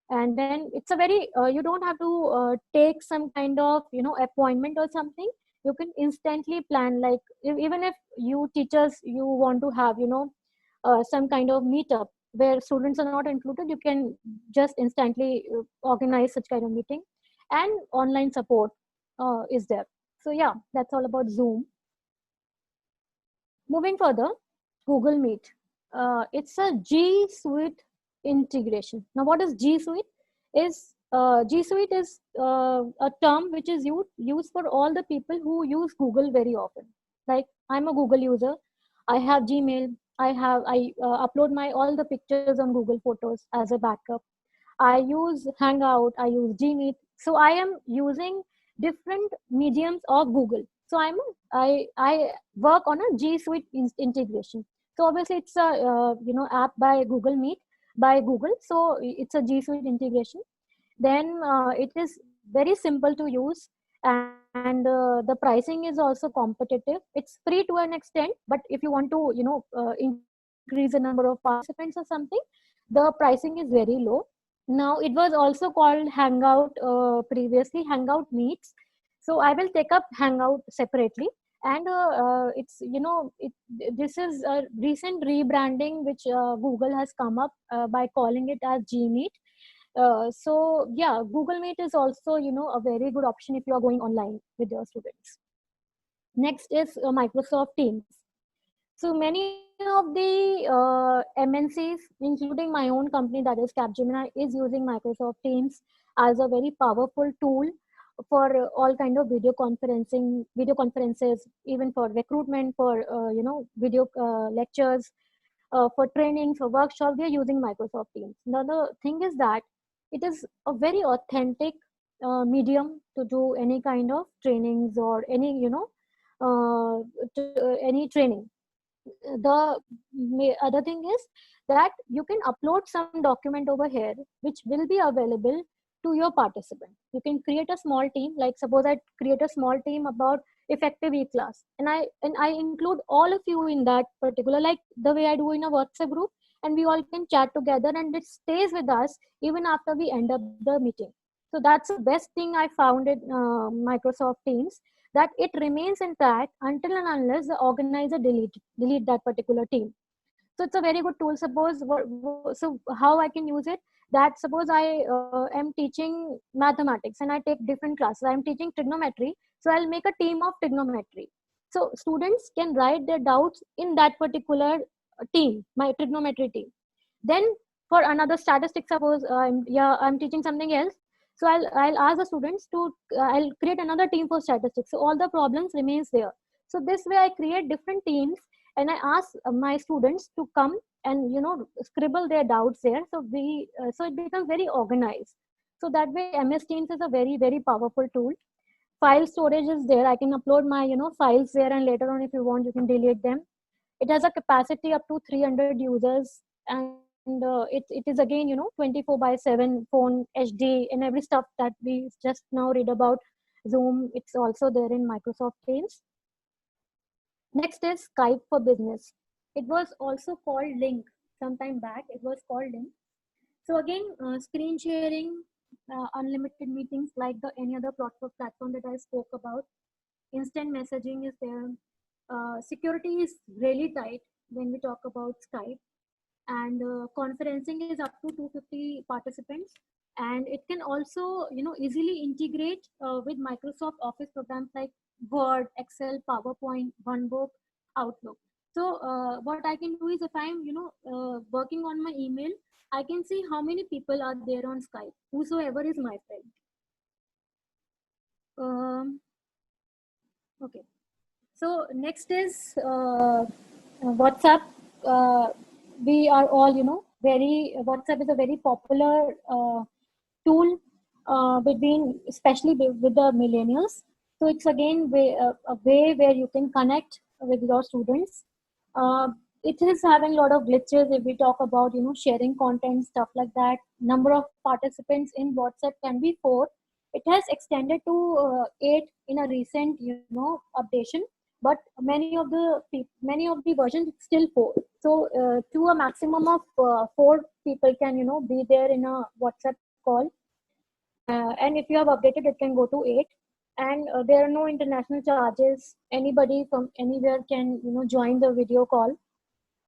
And then it's a very, you don't have to take some kind of, appointment or something. You can instantly plan, like even if you teachers, you want to have, some kind of meetup where students are not included, you can just instantly organize such kind of meeting. And online support is there. So yeah, that's all about Zoom. Moving further, Google Meet. It's a G Suite integration. Now, what is G Suite? G Suite is a term which is used for all the people who use Google very often. Like I'm a Google user. I have Gmail. I upload my all the pictures on Google Photos as a backup. I use Hangout. I use Gmeet. So I am using different mediums of Google. So I work on a G Suite integration. So obviously it's a app by Google Meet by Google. So it's a G Suite integration. Then it is very simple to use, and the pricing is also competitive. It's free to an extent, but if you want to increase the number of participants or something, the pricing is very low. Now it was also called Hangout previously, Hangout Meets. So I will take up Hangout separately. And it's this is a recent rebranding which Google has come up by calling it as Gmeet. So yeah, Google Meet is also a very good option if you are going online with your students. Next is Microsoft Teams. So many of the MNCs, including my own company that is Capgemini, is using Microsoft Teams as a very powerful tool for all kind of video conferences, even for recruitment, for video lectures, for training, for workshops. We are using Microsoft Teams. Now the thing is that it is a very authentic medium to do any kind of trainings or any any training. The other thing is that you can upload some document over here which will be available to your participant. You can create a small team, like suppose I create a small team about effective e-class, and I include all of you in that particular, like the way I do in a WhatsApp group, and we all can chat together and it stays with us even after we end up the meeting. So that's the best thing I found in Microsoft Teams, that it remains intact until and unless the organizer delete that particular team. So it's a very good tool. Suppose so how I can use it, that suppose I am teaching mathematics and I take different classes. I am teaching trigonometry, so I'll make a team of trigonometry. So students can write their doubts in that particular team, my trigonometry team. Then for another statistics, suppose I'm teaching something else, so I'll ask the students to I'll create another team for statistics, so all the problems remains there. So this way I create different teams, and I ask my students to come and scribble their doubts there, so we so it becomes very organized. So that way MS Teams is a very, very powerful tool. File storage is there. I can upload my files there, and later on if you want you can delete them. It has a capacity up to 300 users, and it is again 24/7 phone HD and every stuff that we just now read about Zoom. It's also there in Microsoft Teams. Next is Skype for Business. It was also called Link sometime back. It was called Link. So again, screen sharing, unlimited meetings like the any other platform that I spoke about. Instant messaging is there. Security is really tight when we talk about Skype, and conferencing is up to 250 participants, and it can also easily integrate with Microsoft Office programs like Word, Excel, PowerPoint, OneBook, Outlook. So what I can do is, if I'm working on my email, I can see how many people are there on Skype, whosoever is my friend. Okay. So next is WhatsApp. Uh, we are all, WhatsApp is a very popular tool especially with the millennials. So it's again a way where you can connect with your students. Uh, it is having a lot of glitches if we talk about, sharing content, stuff like that. Number of participants in WhatsApp can be 4. It has extended to 8 in a recent, updation, but many of the versions it's still 4. So to a maximum of 4 people can be there in a WhatsApp call, and if you have updated it can go to 8. And there are no international charges. Anybody from anywhere can join the video call.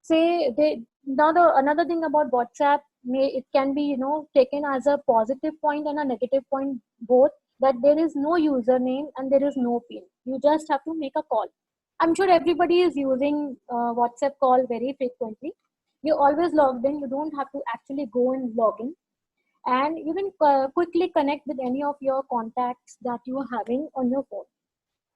Say they now the another thing about WhatsApp, it can be taken as a positive point and a negative point both, that there is no username and there is no pin. You just have to make a call. I'm sure everybody is using WhatsApp call very frequently. You're always logged in. You don't have to actually go and log in, and you can quickly connect with any of your contacts that you are having on your phone.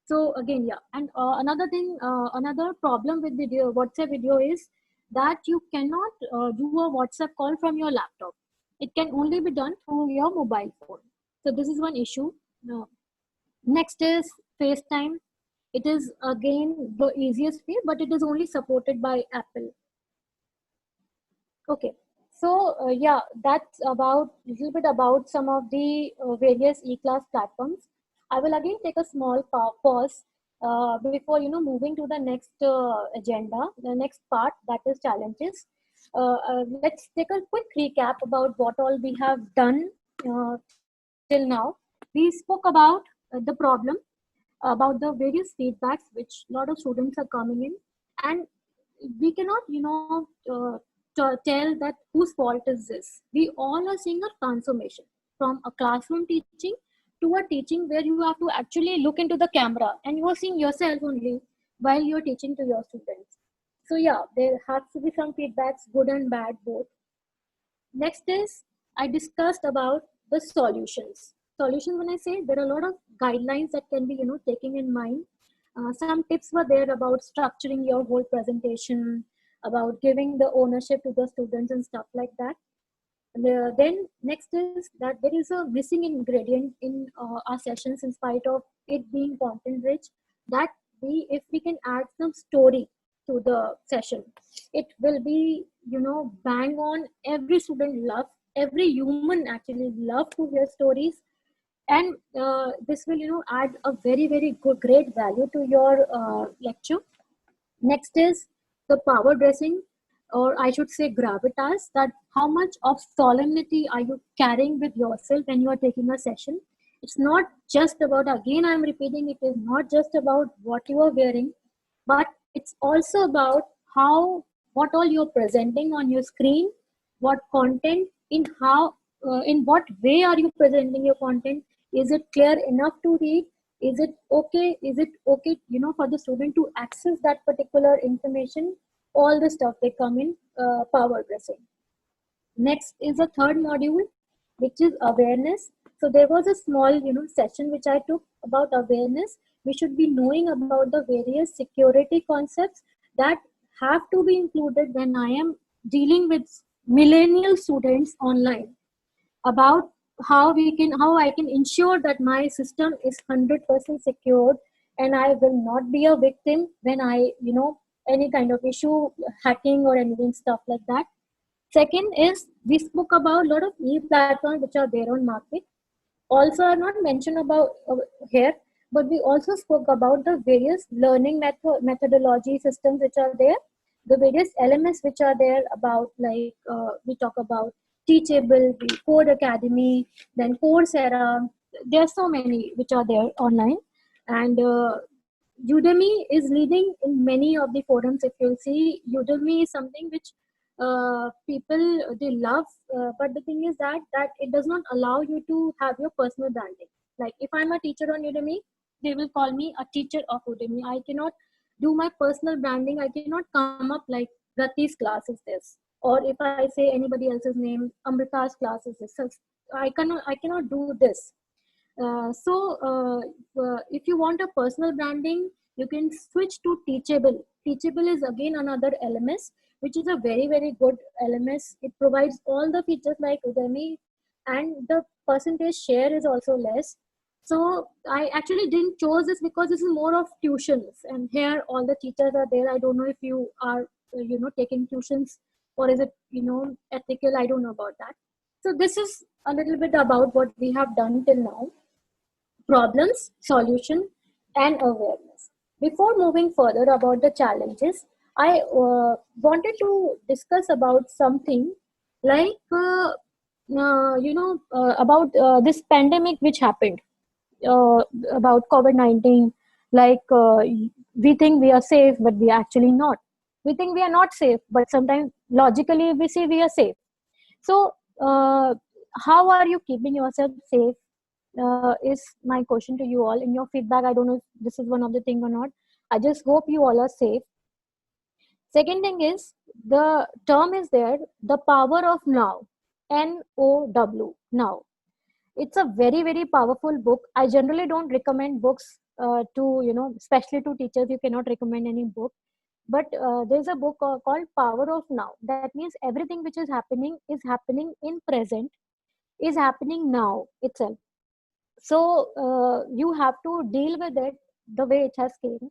So again, yeah. And another thing, another problem with video WhatsApp video is that you cannot do a WhatsApp call from your laptop. It can only be done through your mobile phone. So this is one issue. Next is FaceTime. It is again the easiest way, but it is only supported by Apple. Okay. So yeah, that's about little bit about some of the various e-class platforms. I will again take a small pause before moving to the next agenda, the next part, that is challenges. Let's take a quick recap about what all we have done till now. We spoke about the problem, about the various feedbacks which a lot of students are coming in, and we cannot tell that whose fault is this. We all are seeing a transformation from a classroom teaching to a teaching where you have to actually look into the camera and you are seeing yourself only while you're teaching to your students. So yeah, there has to be some feedbacks, good and bad both. Next is, I discussed about the solutions. Solutions, when I say, there are a lot of guidelines that can be taken in mind. Some tips were there about structuring your whole presentation, about giving the ownership to the students and stuff like that. And, then next is that there is a missing ingredient in our sessions, in spite of it being content rich, that if we can add some story to the session, it will be bang on. Every student loves, every human actually love to hear stories, and this will add a very very good great value to your lecture. Next is the power dressing, or I should say gravitas, that how much of solemnity are you carrying with yourself when you are taking a session. It's not just about, again I'm repeating, it is not just about what you are wearing, but it's also about what all you're presenting on your screen, what content, in what way are you presenting your content. Is it clear enough to read? Is it okay for the student to access that particular information? All the stuff they come in power dressing. Next is the third module, which is awareness. So there was a small session which I took about awareness. We should be knowing about the various security concepts that have to be included when I am dealing with millennial students online, about how I can ensure that my system is 100% secured and I will not be a victim when I any kind of issue, hacking or anything stuff like that. Second is, we spoke about a lot of e-platforms which are there on market. Also are not mentioned about here, but we also spoke about the various learning methodology systems which are there, the various LMS which are there, about like we talk about Teachable, the Code Academy, then Coursera. There are so many which are there online, and Udemy is leading in many of the forums. If you'll see, Udemy is something which people they love, but the thing is that it does not allow you to have your personal branding. Like if I'm a teacher on Udemy, they will call me a teacher of Udemy. I cannot do my personal branding, I cannot come up like Rati's class is this, or if I say anybody else's name, Amrita's class is this. So I cannot do this. If you want a personal branding, you can switch to Teachable. Teachable is again another LMS, which is a very, very good LMS. It provides all the features like Udemy, and the percentage share is also less. So I actually didn't choose this because this is more of tuitions, and here all the teachers are there. I don't know if you are, taking tuitions, or is it, ethical? I don't know about that. So this is a little bit about what we have done till now: problems, solution, and awareness. Before moving further about the challenges, I wanted to discuss about something like, about this pandemic which happened, about COVID-19. Like, we think we are safe, but we are actually not. We think we are not safe, but sometimes logically we say we are safe. So, how are you keeping yourself safe? Is my question to you all. In your feedback, I don't know if this is one of the thing or not. I just hope you all are safe. Second thing is, the term is there, the power of now. NOW, now. It's a very, very powerful book. I generally don't recommend books to, especially to teachers. You cannot recommend any book. But there's a book called Power of Now. That means everything which is happening in present, is happening now itself. So you have to deal with it the way it has came.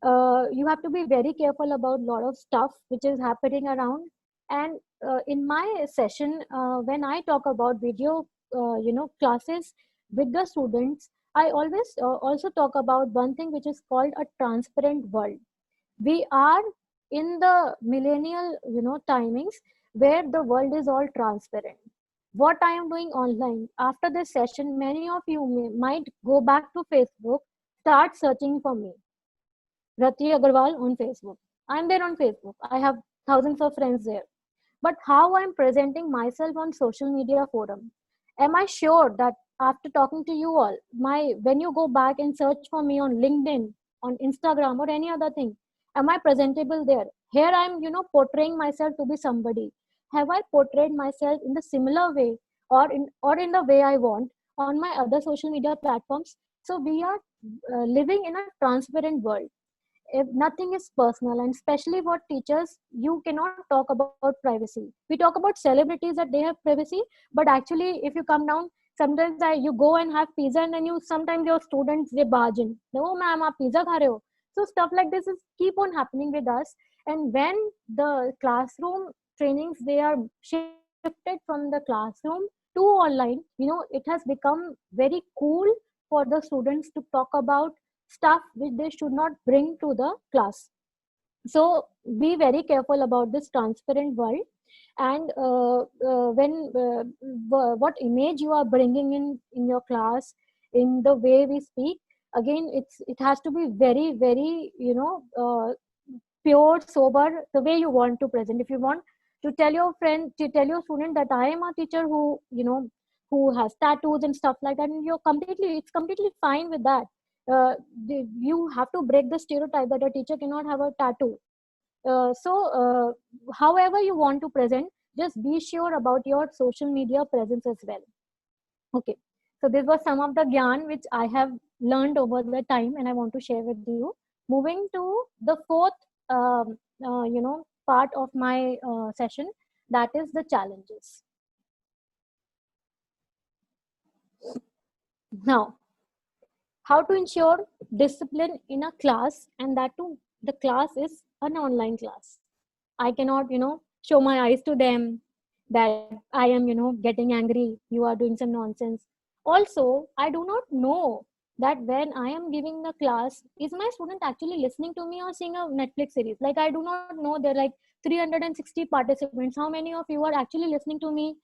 You have to be very careful about a lot of stuff which is happening around. And in my session, when I talk about video, classes with the students, I always also talk about one thing which is called a transparent world. We are in the millennial, timings, where the world is all transparent. What I am doing online after this session, many of you might go back to Facebook, start searching for me, Rati Agarwal on Facebook. I'm there on Facebook. I have thousands of friends there. But how I'm presenting myself on social media forum? Am I sure that after talking to you all, when you go back and search for me on LinkedIn, on Instagram, or any other thing, am I presentable there? Here I'm, portraying myself to be somebody. Have I portrayed myself in the similar way, or in the way I want on my other social media platforms? So we are living in a transparent world. If nothing is personal, and especially for teachers, you cannot talk about privacy. We talk about celebrities that they have privacy, but actually if you come down, sometimes you go and have pizza, and then sometimes your students, they barge in, no ma'am aap pizza kha rahe ho. So stuff like this is keep on happening with us. And when the classroom trainings, they are shifted from the classroom to online, it has become very cool for the students to talk about stuff which they should not bring to the class. So be very careful about this transparent world. And what image you are bringing in your class, in the way we speak, again, it has to be very, very, pure, sober, the way you want to present. If you want to tell your friend, to tell your student that I am a teacher who has tattoos and stuff like that, and it's completely fine with that. You have to break the stereotype that a teacher cannot have a tattoo. However you want to present, just be sure about your social media presence as well. Okay, so this was some of the gyan which I have learned over the time, and I want to share with you. Moving to the fourth part of my session, that is the challenges. Now, how to ensure discipline in a class, and that too, the class is an online class. I cannot, show my eyes to them that I am, getting angry, you are doing some nonsense. Also, I do not know that when I am giving the class, is my student actually listening to me or seeing a Netflix series? Like, I do not know. There are like 360 participants. How many of you are actually listening to me?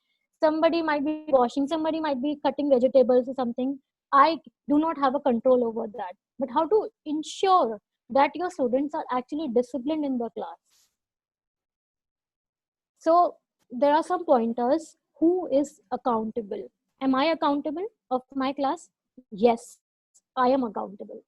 Somebody might be washing, somebody might be cutting vegetables or something. I do not have a control over that. But how to ensure that your students are actually disciplined in the class? So there are some pointers. Who is accountable? Am I accountable of my class? Yes, I am accountable.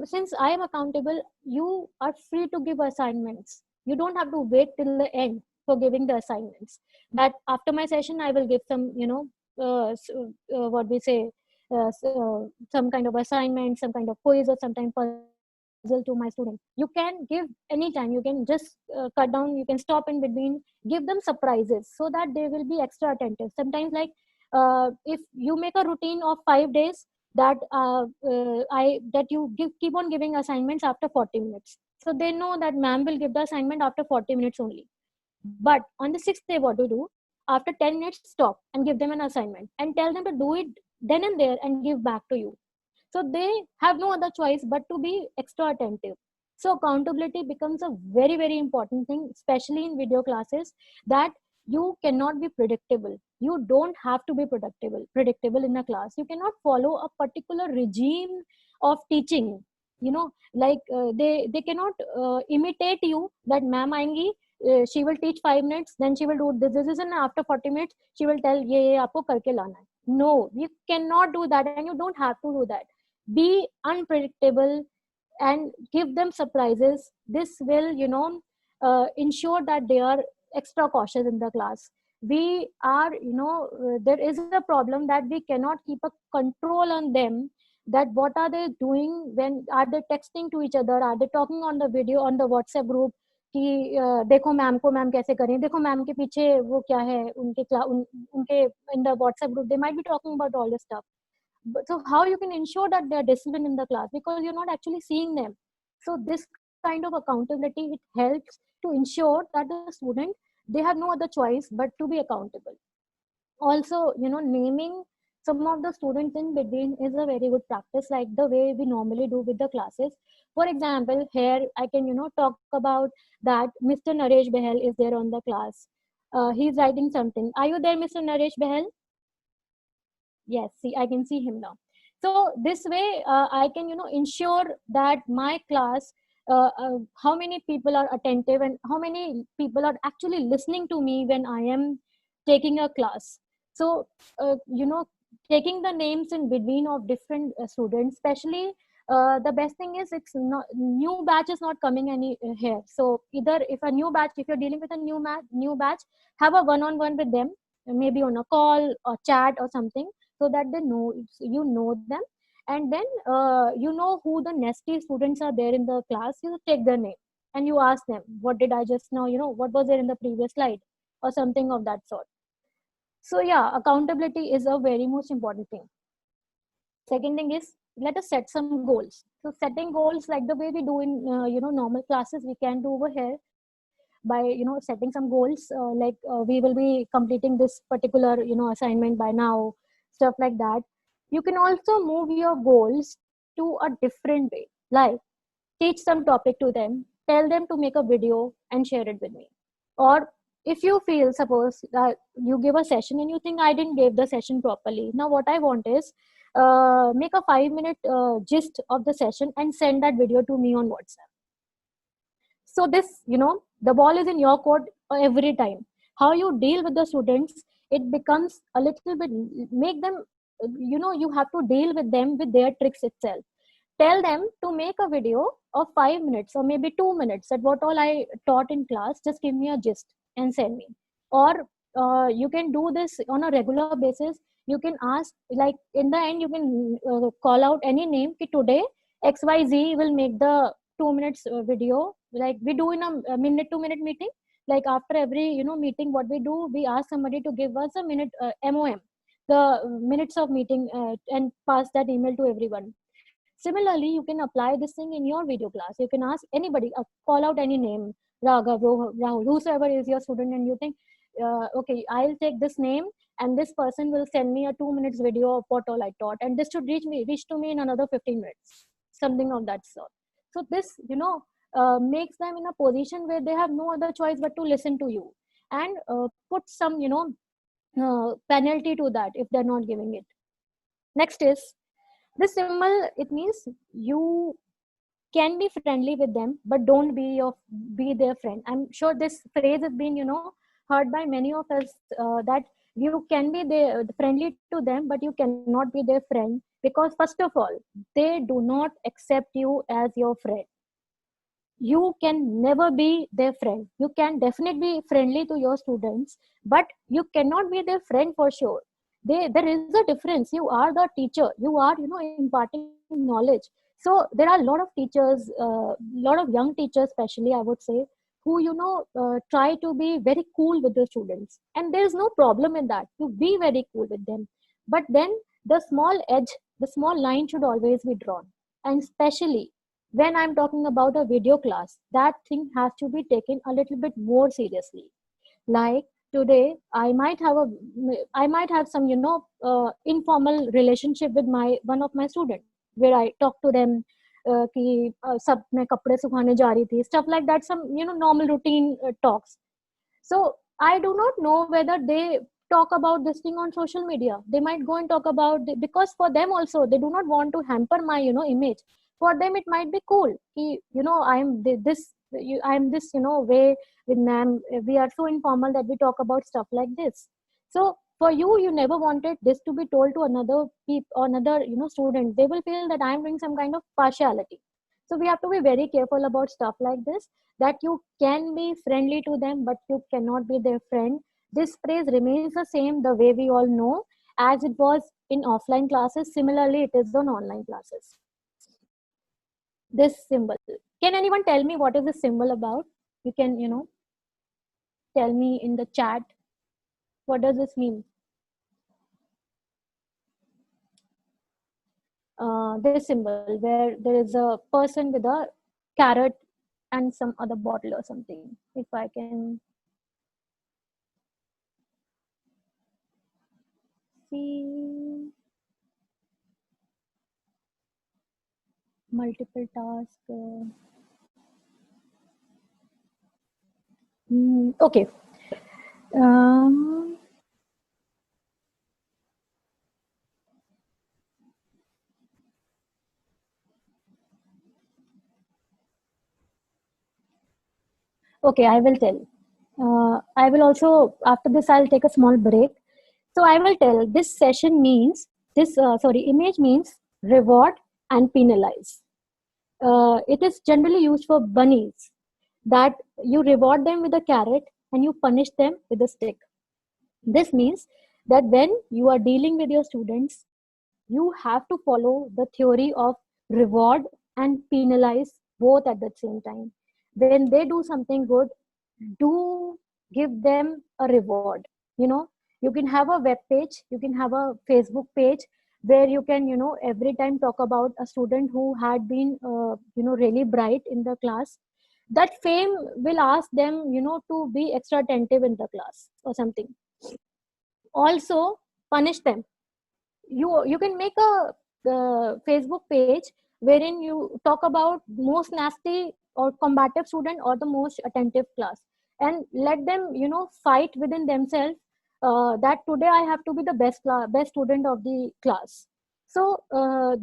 Since I am accountable, you are free to give assignments. You don't have to wait till the end for giving the assignments. That after my session, I will give some, what we say, some kind of assignment, some kind of quiz, or sometime puzzle to my student. You can give anytime. You can just cut down. You can stop in between. Give them surprises so that they will be extra attentive. Sometimes, like if you make a routine of 5 days, that that you keep on giving assignments after 40 minutes, so they know that ma'am will give the assignment after 40 minutes only. But on the sixth day, what to do? After 10 minutes, stop and give them an assignment and tell them to do it then and there and give back to you. So they have no other choice but to be extra attentive. So accountability becomes a very, very important thing, especially in video classes, that you cannot be predictable. You don't have to be predictable in a class. You cannot follow a particular regime of teaching. Like they cannot imitate you, that ma'am आएंगी, she will teach 5 minutes, then she will do this, and after 40 minutes she will tell ये आपको करके लाना है. No, you cannot do that, and you don't have to do that. Be unpredictable and give them surprises. This will ensure that they are extra cautious in the class. We are there is a problem that we cannot keep a control on them, that what are they doing, when are they texting to each other, are they talking on the video on the WhatsApp group कि देखो ma'am को ma'am कैसे करें, देखो ma'am के पीछे वो क्या है, उनके in the WhatsApp group they might be talking about all this stuff. So how you can ensure that they are disciplined in the class, because you're not actually seeing them. So this kind of accountability, it helps to ensure that the student, they have no other choice but to be accountable. Also, naming some of the students in between is a very good practice, like the way we normally do with the classes. For example, here I can talk about that Mr. Naresh Behel is there on the class. He's writing something. Are you there, Mr. Naresh Behel? Yes, see, I can see him now. So this way I can ensure that my class, how many people are attentive and how many people are actually listening to me when I am taking a class. So taking the names in between of different students, especially the best thing is, it's not, new batch is not coming any here. So either if a new batch, if you're dealing with a new batch, have a one-on-one with them, maybe on a call or chat or something, so that they know, you know them. And then you know who the nasty students are there in the class. You take their name and you ask them, what did I just now, what was there in the previous slide, or something of that sort. So yeah, accountability is a very most important thing. Second thing is, let us set some goals. So setting goals, like the way we do in normal classes, we can do over here by setting some goals, like we will be completing this particular assignment by now, stuff like that. You can also move your goals to a different way, like teach some topic to them, tell them to make a video and share it with me. Or if you feel, suppose that you give a session and you think I didn't give the session properly, now what I want is make a 5-minute gist of the session and send that video to me on WhatsApp. So this, the ball is in your court every time. How you deal with the students, it becomes a little bit, make them, you have to deal with them with their tricks itself. Tell them to make a video of 5 minutes or maybe 2 minutes, that what all I taught in class, just give me a gist and send me. Or you can do this on a regular basis. You can ask, like in the end, you can call out any name, ki today XYZ will make the 2 minutes video, like we do in a minute to minute meeting. Like after every meeting, what we do, we ask somebody to give us a minute MOM, the minutes of meeting, and pass that email to everyone. Similarly, you can apply this thing in your video class. You can ask anybody, call out any name, Raghav, Rahul, whosoever is your student, and you think, okay, I'll take this name and this person will send me a 2 minutes video of what all I taught, and this should reach to me in another 15 minutes, something of that sort. So this, makes them in a position where they have no other choice but to listen to you, and put some, penalty to that if they're not giving it. Next is, this symbol, it means you can be friendly with them, but don't be their friend. I'm sure this phrase has been, heard by many of us, that you can be friendly to them, but you cannot be their friend. Because first of all, they do not accept you as your friend. You can never be their friend. You can definitely be friendly to your students, but you cannot be their friend for sure. There is a difference. You are the teacher. You are, imparting knowledge. So there are a lot of teachers, lot of young teachers, especially I would say, who try to be very cool with the students, and there is no problem in that. You be very cool with them, but then the small edge, the small line should always be drawn, and especially when I'm talking about a video class, that thing has to be taken a little bit more seriously. Like today, I might have some, informal relationship with one of my students, where I talk to them, कि सब मैं कपड़े सुखाने जा रही थी, stuff like that, some normal routine talks. So I do not know whether they talk about this thing on social media. They might go and talk about because for them also they do not want to hamper my image. For them it might be cool. I'm this way with ma'am. We are so informal that we talk about stuff like this. So for you, you never wanted this to be told to another student. They will feel that I'm doing some kind of partiality. So we have to be very careful about stuff like this, that you can be friendly to them, but you cannot be their friend. This phrase remains the same the way we all know as it was in offline classes. Similarly, it is on online classes. This symbol. Can anyone tell me what is this symbol about? You can, tell me in the chat. What does this mean? This symbol where there is a person with a carrot and some other bottle or something. If I can see, multiple task. Okay. Okay, I will tell. I will also, after this, I'll take a small break. So I will tell this session means, image means reward and penalize. It is generally used for bunnies, that you reward them with a carrot and you punish them with a stick. This means that when you are dealing with your students, you have to follow the theory of reward and penalize both at the same time. When they do something good, do give them a reward. You can have a web page, you can have a Facebook page where you can every time talk about a student who had been really bright in the class. That fame will ask them to be extra attentive in the class or something. Also punish them. You can make a Facebook page wherein you talk about most nasty or combative student or the most attentive class, and let them fight within themselves, that today I have to be the best student of the class. So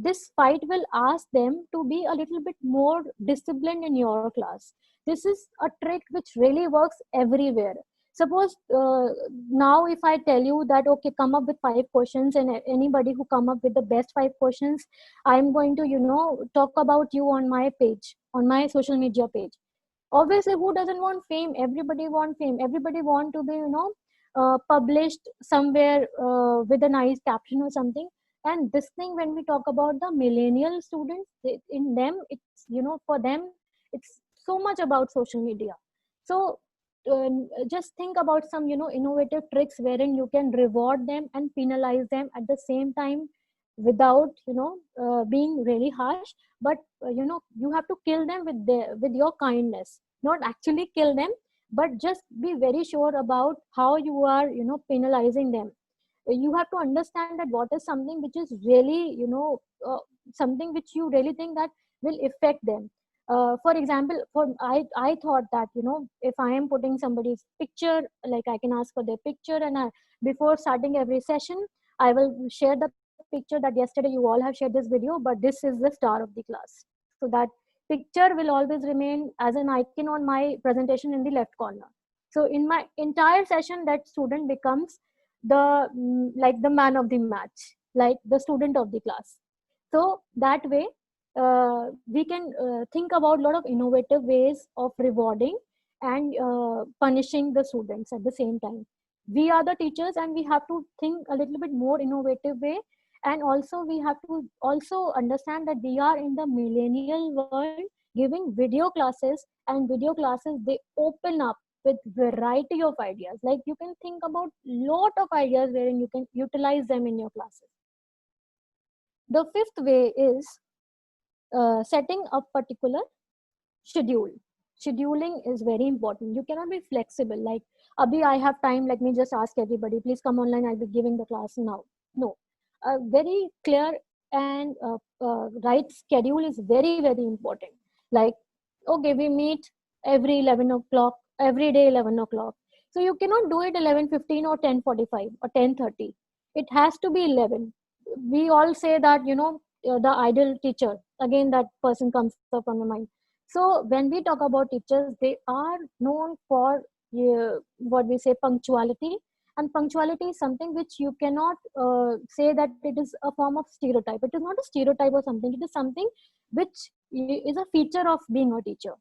this fight will ask them to be a little bit more disciplined in your class. This is a trick which really works everywhere. Suppose now if I tell you that, okay, come up with 5 questions, and anybody who come up with the best 5 questions, I'm going to talk about you on my page, on my social media page. Obviously, who doesn't want fame? Everybody want fame. Everybody want to be published somewhere with a nice caption or something. And this thing, when we talk about the millennial students, in them, it's for them it's so much about social media. So just think about some innovative tricks wherein you can reward them and penalize them at the same time, without being really harsh. But you have to kill them with your kindness, not actually kill them, but just be very sure about how you are penalizing them. You have to understand that what is something which is really something which you really think that will affect them. For example, I thought that if I am putting somebody's picture, like I can ask for their picture, and before starting every session I will share the picture that yesterday you all have shared this video, but this is the star of the class. So that picture will always remain as an icon on my presentation in the left corner. So in my entire session, that student becomes the like the man of the match, like the student of the class. So that way, we can think about a lot of innovative ways of rewarding and punishing the students at the same time. We are the teachers and we have to think a little bit more innovative way, and also we have to also understand that we are in the millennial world giving video classes, and video classes, they open up with variety of ideas. Like you can think about lot of ideas wherein you can utilize them in your classes. The fifth way is setting a particular schedule. Scheduling is very important. You cannot be flexible like, abhi I have time, let me just ask everybody, please come online, I'll be giving the class now. No, a very clear and right schedule is very very important. Like, okay, we meet every 11 o'clock, every day 11 o'clock. So you cannot do it 11:15 or 10:45 or 10:30. It has to be 11. We all say that, the ideal teacher, again that person comes up on my mind. So when we talk about teachers, they are known for what we say punctuality, and punctuality is something which you cannot say that it is a form of stereotype. It is not a stereotype or something. It is something which is a feature of being a teacher.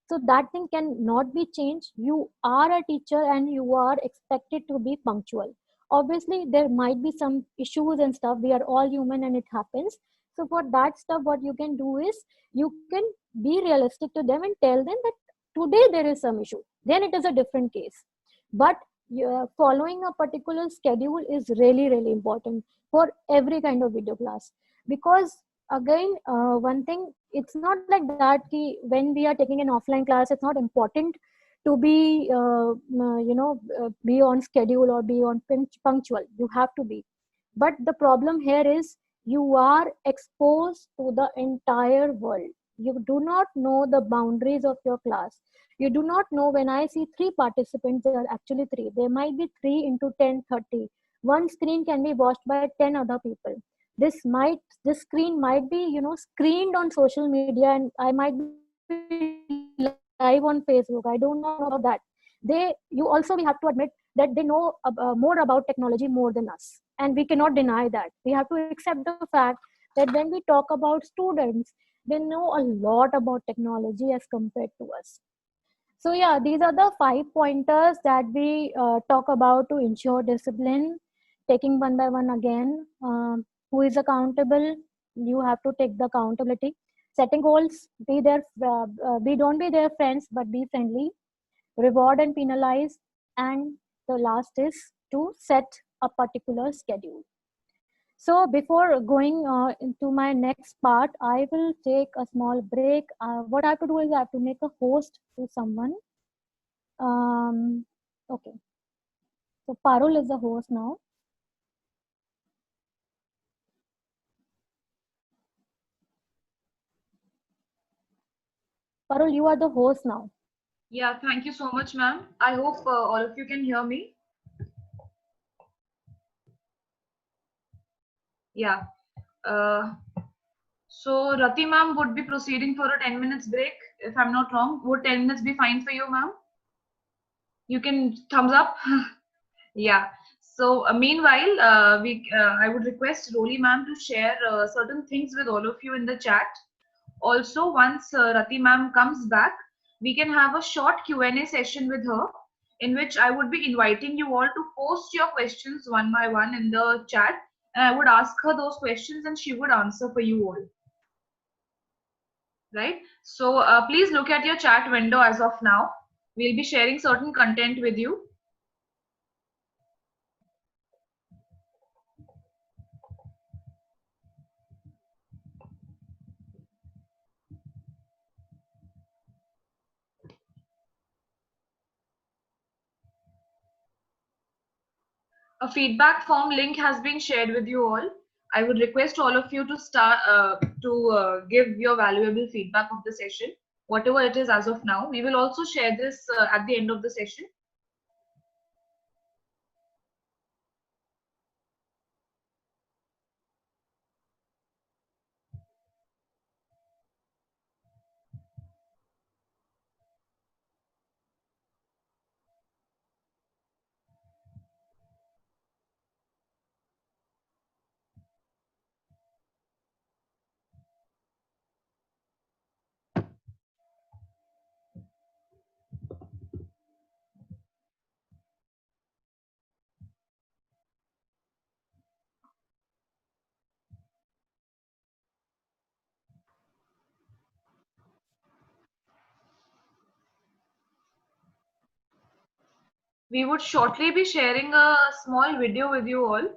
So that thing cannot be changed. You are a teacher and you are expected to be punctual. Obviously, there might be some issues and stuff. We are all human and it happens. So for that stuff, what you can do is you can be realistic to them and tell them that today there is some issue. Then it is a different case. But following a particular schedule is really, really important for every kind of video class. Because again, one thing, it's not like that when we are taking an offline class, it's not important to be be on schedule or be on punctual. You have to be. But the problem here is you are exposed to the entire world. You do not know the boundaries of your class. You do not know, when I see three participants, there are actually three. There might be 3 into 10, 30. One screen can be watched by 10 other people. This screen might be, screened on social media, and I might be live on Facebook. I don't know about that. You also, we have to admit that they know more about technology more than us, and we cannot deny that. We have to accept the fact that when we talk about students, they know a lot about technology as compared to us. So yeah, these are the 5 pointers that we talk about to ensure discipline. Taking one by one again, who is accountable? You have to take the accountability. Setting goals, be there, be don't be their friends, but be friendly. Reward and penalize, and the last is to set a particular schedule. So before going into my next part, I will take a small break. What I have to do is I have to make a host to someone. Okay, so Parul is the host now. Parul, you are the host now. Yeah, thank you so much, ma'am. I hope all of you can hear me. Yeah. Uh, so Rati ma'am would be proceeding for a 10 minutes break, if I'm not wrong. Would 10 minutes be fine for you, ma'am? You can thumbs up. Yeah. So meanwhile, I would request Roli ma'am to share certain things with all of you in the chat. Also, once Rati ma'am comes back, we can have a short Q&A session with her, in which I would be inviting you all to post your questions one by one in the chat, and I would ask her those questions and she would answer for you all. Right? So please look at your chat window as of now. We'll be sharing certain content with you. A feedback form link has been shared with you all. I would request all of you to give your valuable feedback of the session, whatever it is as of now. We will also share this at the end of the session. We would shortly be sharing a small video with you all,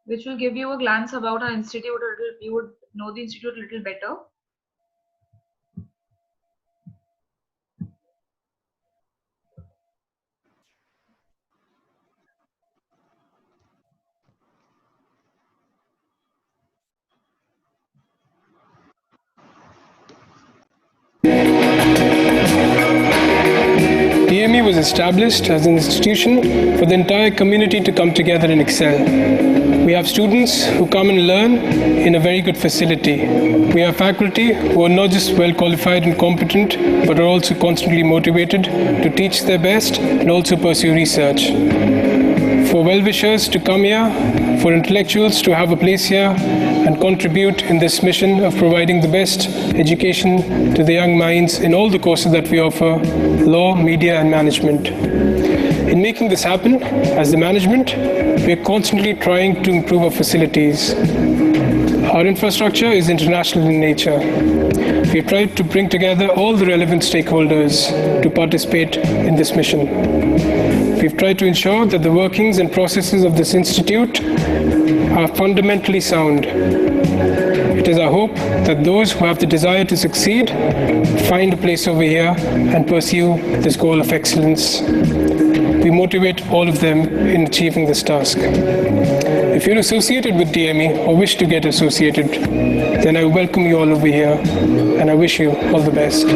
which will give you a glance about our institute. You would know the institute a little better. DME was established as an institution for the entire community to come together and excel. We have students who come and learn in a very good facility. We have faculty who are not just well qualified and competent, but are also constantly motivated to teach their best and also pursue research. For well-wishers to come here, for intellectuals to have a place here and contribute in this mission of providing the best education to the young minds in all the courses that we offer, law, media and management. In making this happen, as the management, we are constantly trying to improve our facilities. Our infrastructure is international in nature. We have tried to bring together all the relevant stakeholders to participate in this mission. We've tried to ensure that the workings and processes of this institute are fundamentally sound. It is our hope that those who have the desire to succeed find a place over here and pursue this goal of excellence. We motivate all of them in achieving this task. If you're associated with DME or wish to get associated, then I welcome you all over here and I wish you all the best.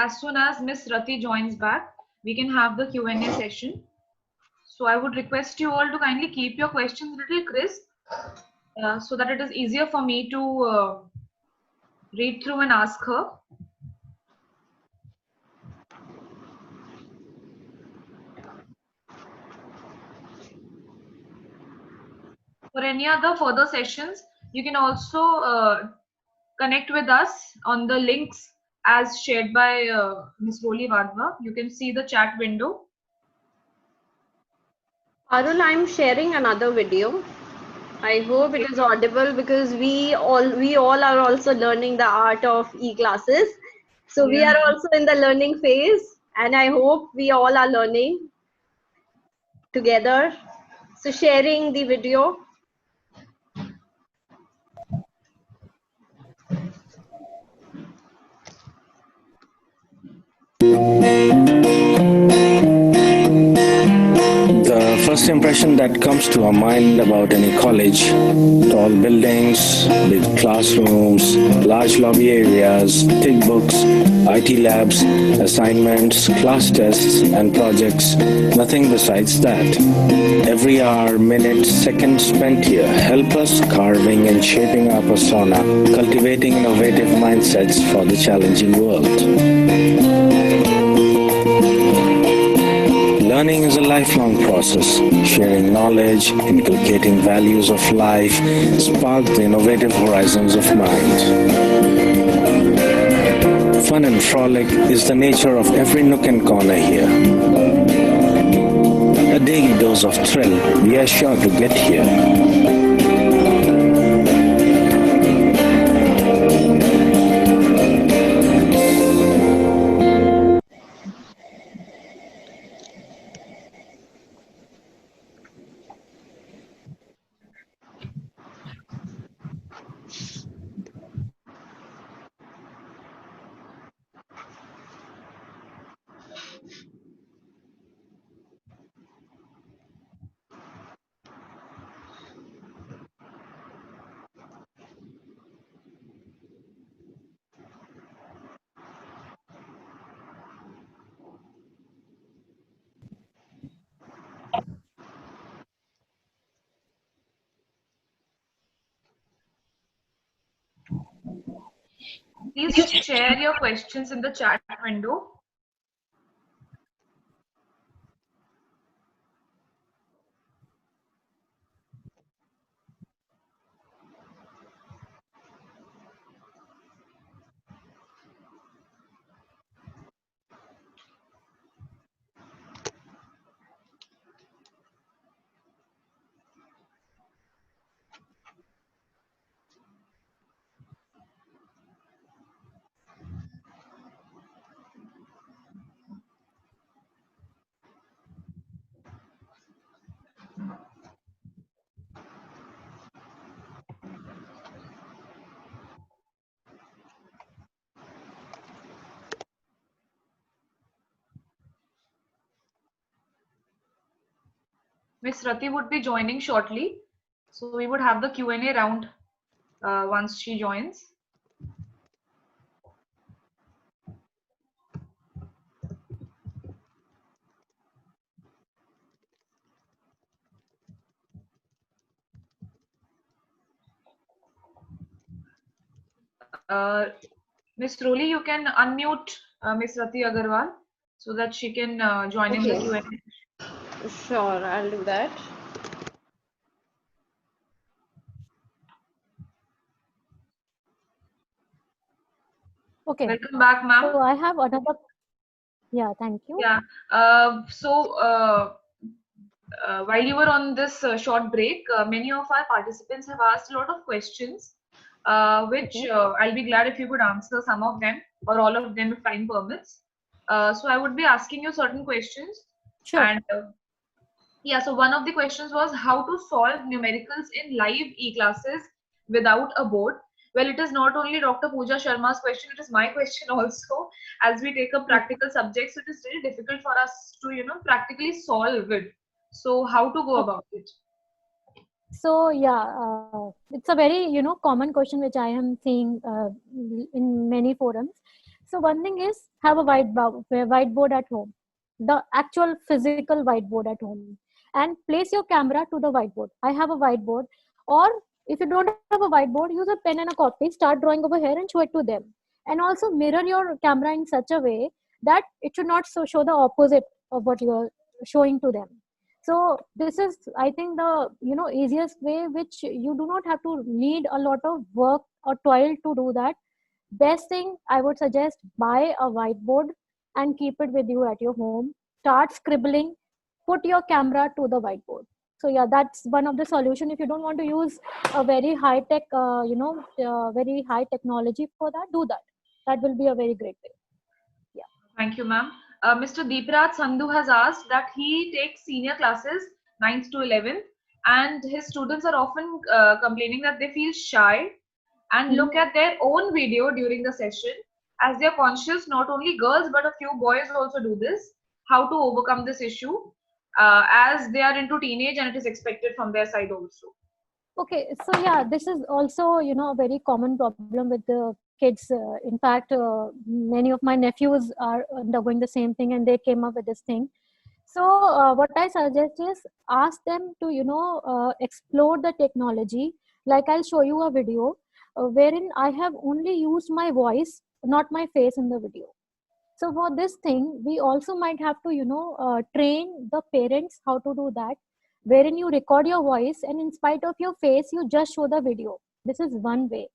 As soon as Miss Rati joins back, we can have the Q&A session. So I would request you all to kindly keep your questions a little crisp so that it is easier for me to read through and ask her. For any other further sessions, you can also connect with us on the links as shared by Ms. Roli Vadva. You can see the chat window. Arul, I'm sharing another video. I hope it is audible because we all are also learning the art of e-classes. So we are also in the learning phase, and I hope we all are learning together. So sharing the video. The first impression that comes to our mind about any college: tall buildings, big classrooms, large lobby areas, thick books, IT labs, assignments, class tests, and projects. Nothing besides that. Every hour, minute, second spent here help us carving and shaping our persona, cultivating innovative mindsets for the challenging world. Learning is a lifelong process. Sharing knowledge, inculcating values of life, spark the innovative horizons of mind. Fun and frolic is the nature of every nook and corner here. A daily dose of thrill, we are sure to get here. Please share your questions in the chat window. Miss Rati would be joining shortly. So we would have the Q&A round once she joins. Miss Roli, you can unmute Miss Rati Agarwal so that she can join in the Okay. Q&A. Sure, I'll do that. Okay. Welcome back, ma'am. So I have another. Yeah, thank you. Yeah. While you were on this short break, many of our participants have asked a lot of questions, which Okay. I'll be glad if you could answer some of them or all of them if time permits. So I would be asking you certain questions. Sure. And yeah, so one of the questions was how to solve numericals in live e-classes without a board. Well, it is not only Dr. Pooja Sharma's question, it is my question also. As we take up practical subjects, it is really difficult for us to, practically solve it. So how to go Okay. about it? So yeah, it's a very common question which I am seeing in many forums. So one thing is have a whiteboard at home, the actual physical whiteboard at home, and place your camera to the whiteboard. I have a whiteboard, or if you don't have a whiteboard, use a pen and a copy. Start drawing over here and show it to them, and also mirror your camera in such a way that it should not show the opposite of what you are showing to them. So this is, I think, the easiest way, which you do not have to need a lot of work or toil to do that. Best thing I would suggest, buy a whiteboard and keep it with you at your home. Start scribbling, put your camera to the whiteboard. So yeah, that's one of the solution. If you don't want to use a very high tech very high technology for that, do that. That will be a very great way. Yeah. Thank you, ma'am. Mr. Deepraj Sandhu has asked that he takes senior classes 9th to 11th, and his students are often complaining that they feel shy and look at their own video during the session, as they're conscious not only girls but a few boys also do this. How to overcome this issue, as they are into teenage and it is expected from their side also. Okay, so yeah, this is also a very common problem with the kids. In fact, many of my nephews are undergoing the same thing, and they came up with this thing. So what I suggest is ask them to explore the technology. Like I'll show you a video wherein I have only used my voice, not my face in the video. So for this thing, we also might have to train the parents how to do that, wherein you record your voice and in spite of your face you just show the video. This is one way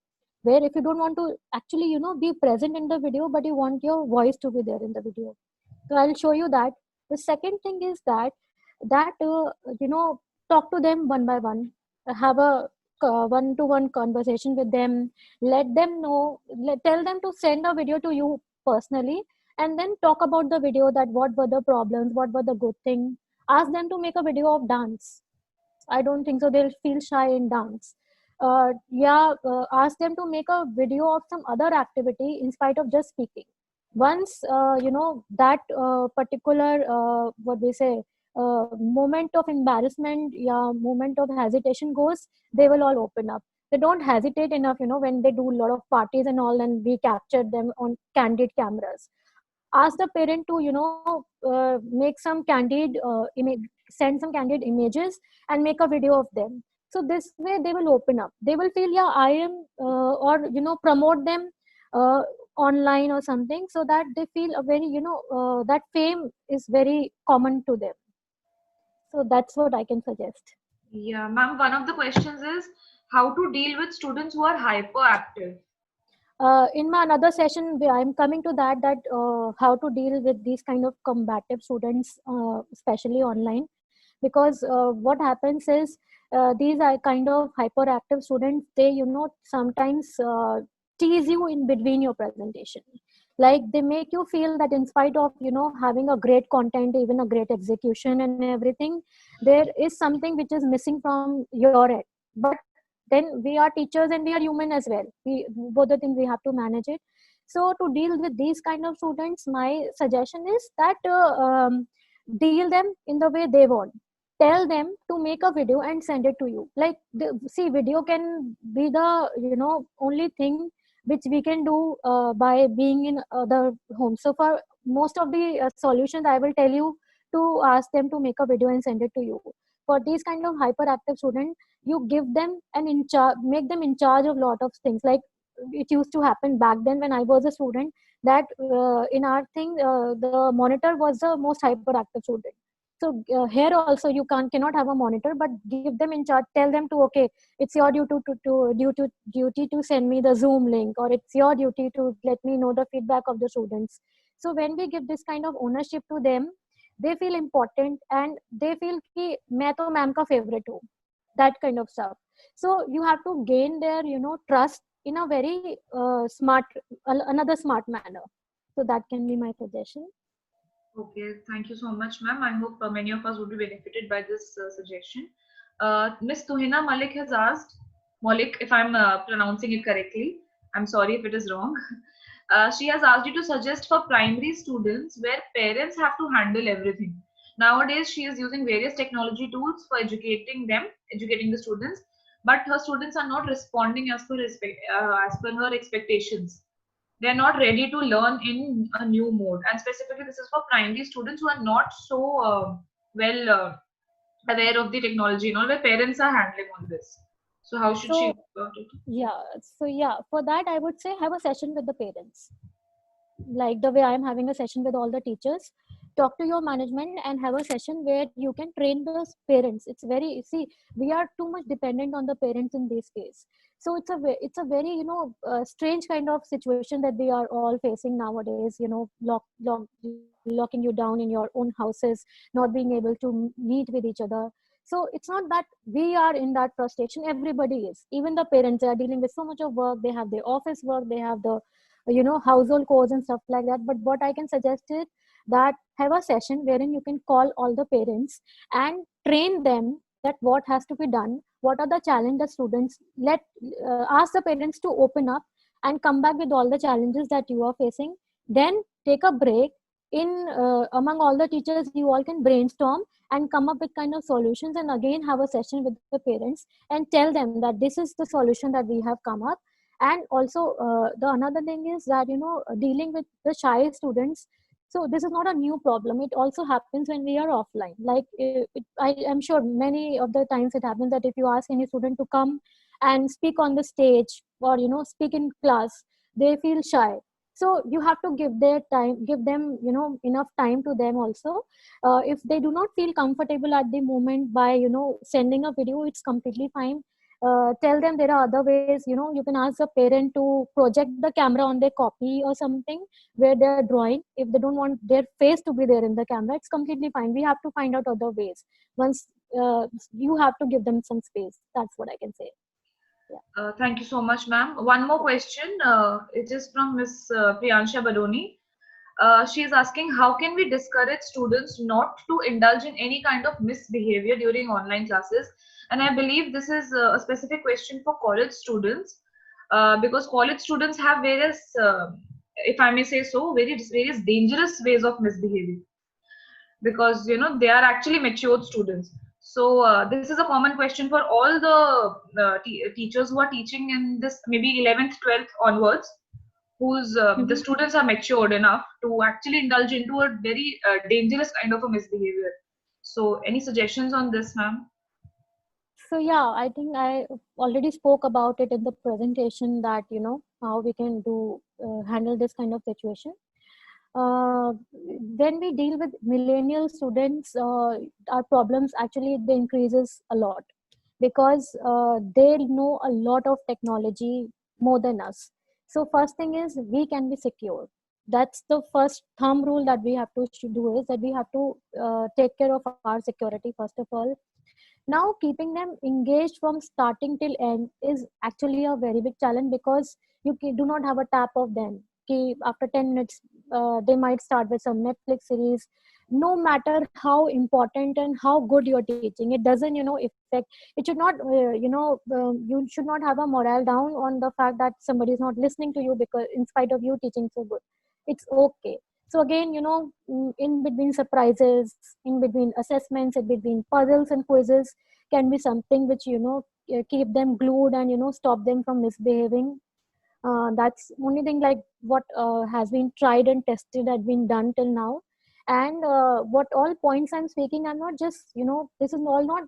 where if you don't want to actually be present in the video, but you want your voice to be there in the video. So I'll show you that. The second thing is that talk to them one by one, have a one-to-one conversation with them, let them know, tell them to send a video to you personally, and then talk about the video, that what were the problems, what were the good thing. Ask them to make a video of dance. I don't think so they'll feel shy in dance. Ask them to make a video of some other activity in spite of just speaking. Once that particular what they say moment of embarrassment, yeah, moment of hesitation goes, they will all open up. They don't hesitate enough when they do a lot of parties and all, and we capture them on candid cameras. Ask the parent to make some candid send some candid images and make a video of them. So this way they will open up, they will feel, yeah, I am or promote them online or something, so that they feel a very that fame is very common to them. So that's what I can suggest. Yeah, ma'am, one of the questions is how to deal with students who are hyperactive. In my another session, I'm coming to that how to deal with these kind of combative students, especially online, because what happens is these are kind of hyperactive students. They sometimes tease you in between your presentation. Like they make you feel that in spite of having a great content, even a great execution and everything, there is something which is missing from your end. But then we are teachers and we are human as well. We both the things we have to manage it. So to deal with these kind of students, my suggestion is that deal them in the way they want. tell them to make a video and send it to you. Like, see, video can be the, you know, only thing which we can do by being in other home. So for most of the solutions, I will tell you to ask them to make a video and send it to you. For these kind of hyperactive students, you give them an in charge, make them in charge of lot of things. Like, it used to happen back then when I was a student, that in our thing, the monitor was the most hyperactive student. So here also you cannot have a monitor, but give them in charge. Tell them to, okay, it's your duty to send me the Zoom link, or it's your duty to let me know the feedback of the students. So when we give this kind of ownership to them, they feel important and they feel कि मैं तो ma'am का favorite हूँ, that kind of stuff. So you have to gain their, you know, trust in a very another smart manner. So that can be my suggestion. Okay, thank you so much, ma'am. I hope many of us would be benefited by this suggestion. Miss Tuhina Malik has asked, Malik, if I'm pronouncing it correctly, I'm sorry if it is wrong. She has asked you to suggest for primary students where parents have to handle everything. Nowadays, she is using various technology tools for educating the students, but her students are not responding as per her expectations. They're not ready to learn in a new mode, and specifically this is for primary students who are not so aware of the technology and all, where parents are handling on this. So how should she go about it? Yeah, for that I would say have a session with the parents, like the way I am having a session with all the teachers. Talk to your management and have a session where you can train the parents. It's very, see, we are too much dependent on the parents in this case. So it's a very, you know, strange kind of situation that we are all facing nowadays, you know, locking you down in your own houses, not being able to meet with each other. So it's not that we are in that frustration, everybody is. Even the parents, they are dealing with so much of work, they have their office work, they have the, you know, household chores and stuff like that. But what I can suggest is that have a session wherein you can call all the parents and train them that what has to be done, what are the challenges students, ask the parents to open up and come back with all the challenges that you are facing. Then take a break. In among all the teachers, you all can brainstorm and come up with kind of solutions, and again have a session with the parents and tell them that this is the solution that we have come up. And also the another thing is that, you know, dealing with the shy students, so this is not a new problem. It also happens when we are offline. Like I am sure many of the times it happens that if you ask any student to come and speak on the stage, or, you know, speak in class, they feel shy. So you have to give them, you know, enough time to them also. If they do not feel comfortable at the moment by, you know, sending a video, it's completely fine. Tell them there are other ways, you know, you can ask the parent to project the camera on their copy or something where they're drawing. If they don't want their face to be there in the camera, it's completely fine. We have to find out other ways. Once you have to give them some space. That's what I can say. Thank you so much, ma'am. One more question. It is from Miss Priyansha Badoni. She is asking, how can we discourage students not to indulge in any kind of misbehavior during online classes? And I believe this is a specific question for college students, because college students have various, if I may say so, various dangerous ways of misbehaving, because, you know, they are actually matured students. So this is a common question for all the teachers who are teaching in this maybe 11th, 12th onwards, whose the students are matured enough to actually indulge into a very dangerous kind of a misbehavior. So any suggestions on this, ma'am? So yeah, I think I already spoke about it in the presentation, that, you know, how we can do handle this kind of situation. When we deal with millennial students, our problems actually they increases a lot, because they know a lot of technology more than us. So first thing is we can be secure. That's the first thumb rule that we have to do, is that we have to take care of our security first of all. Now keeping them engaged from starting till end is actually a very big challenge, because you do not have a tap of them. After 10 minutes they might start with some Netflix series. No matter how important and how good you're teaching, it doesn't, you know, affect. It should not, you should not have a morale down on the fact that somebody is not listening to you, because in spite of you teaching so good, it's okay. So again, in between surprises, in between assessments, in between puzzles and quizzes can be something which, keep them glued and, stop them from misbehaving. That's only thing like what has been tried and tested had been done till now. And what all points I'm speaking, I'm not just, this is all not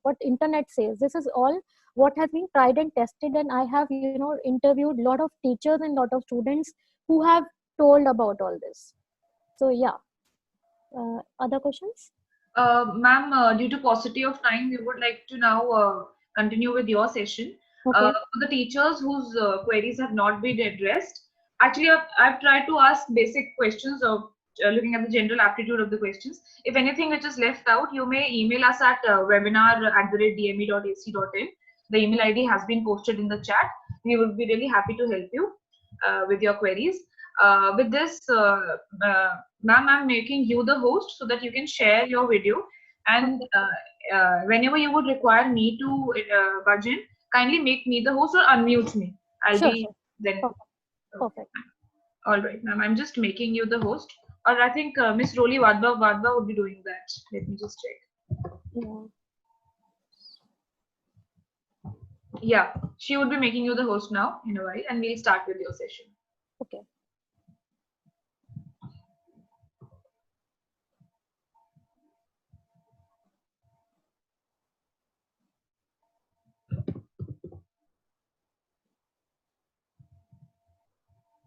what internet says. This is all what has been tried and tested. And I have, interviewed a lot of teachers and lot of students who have told about all this. So yeah, other questions? Ma'am, due to paucity of time, we would like to now continue with your session. Okay. For the teachers whose queries have not been addressed, actually, I've tried to ask basic questions of looking at the general aptitude of the questions. If anything which is left out, you may email us at webinar@dme.ac.in. The email ID has been posted in the chat. We would be really happy to help you with your queries. With this, ma'am, I'm making you the host so that you can share your video. And whenever you would require me to budge in, kindly make me the host or unmute me. I'll Sure, be sure. then. Perfect. All right, ma'am. I'm just making you the host. Or I think Miss Roli Vadba would be doing that. Let me just check. Yeah. Yeah, she would be making you the host now in a while, and we'll start with your session. Okay.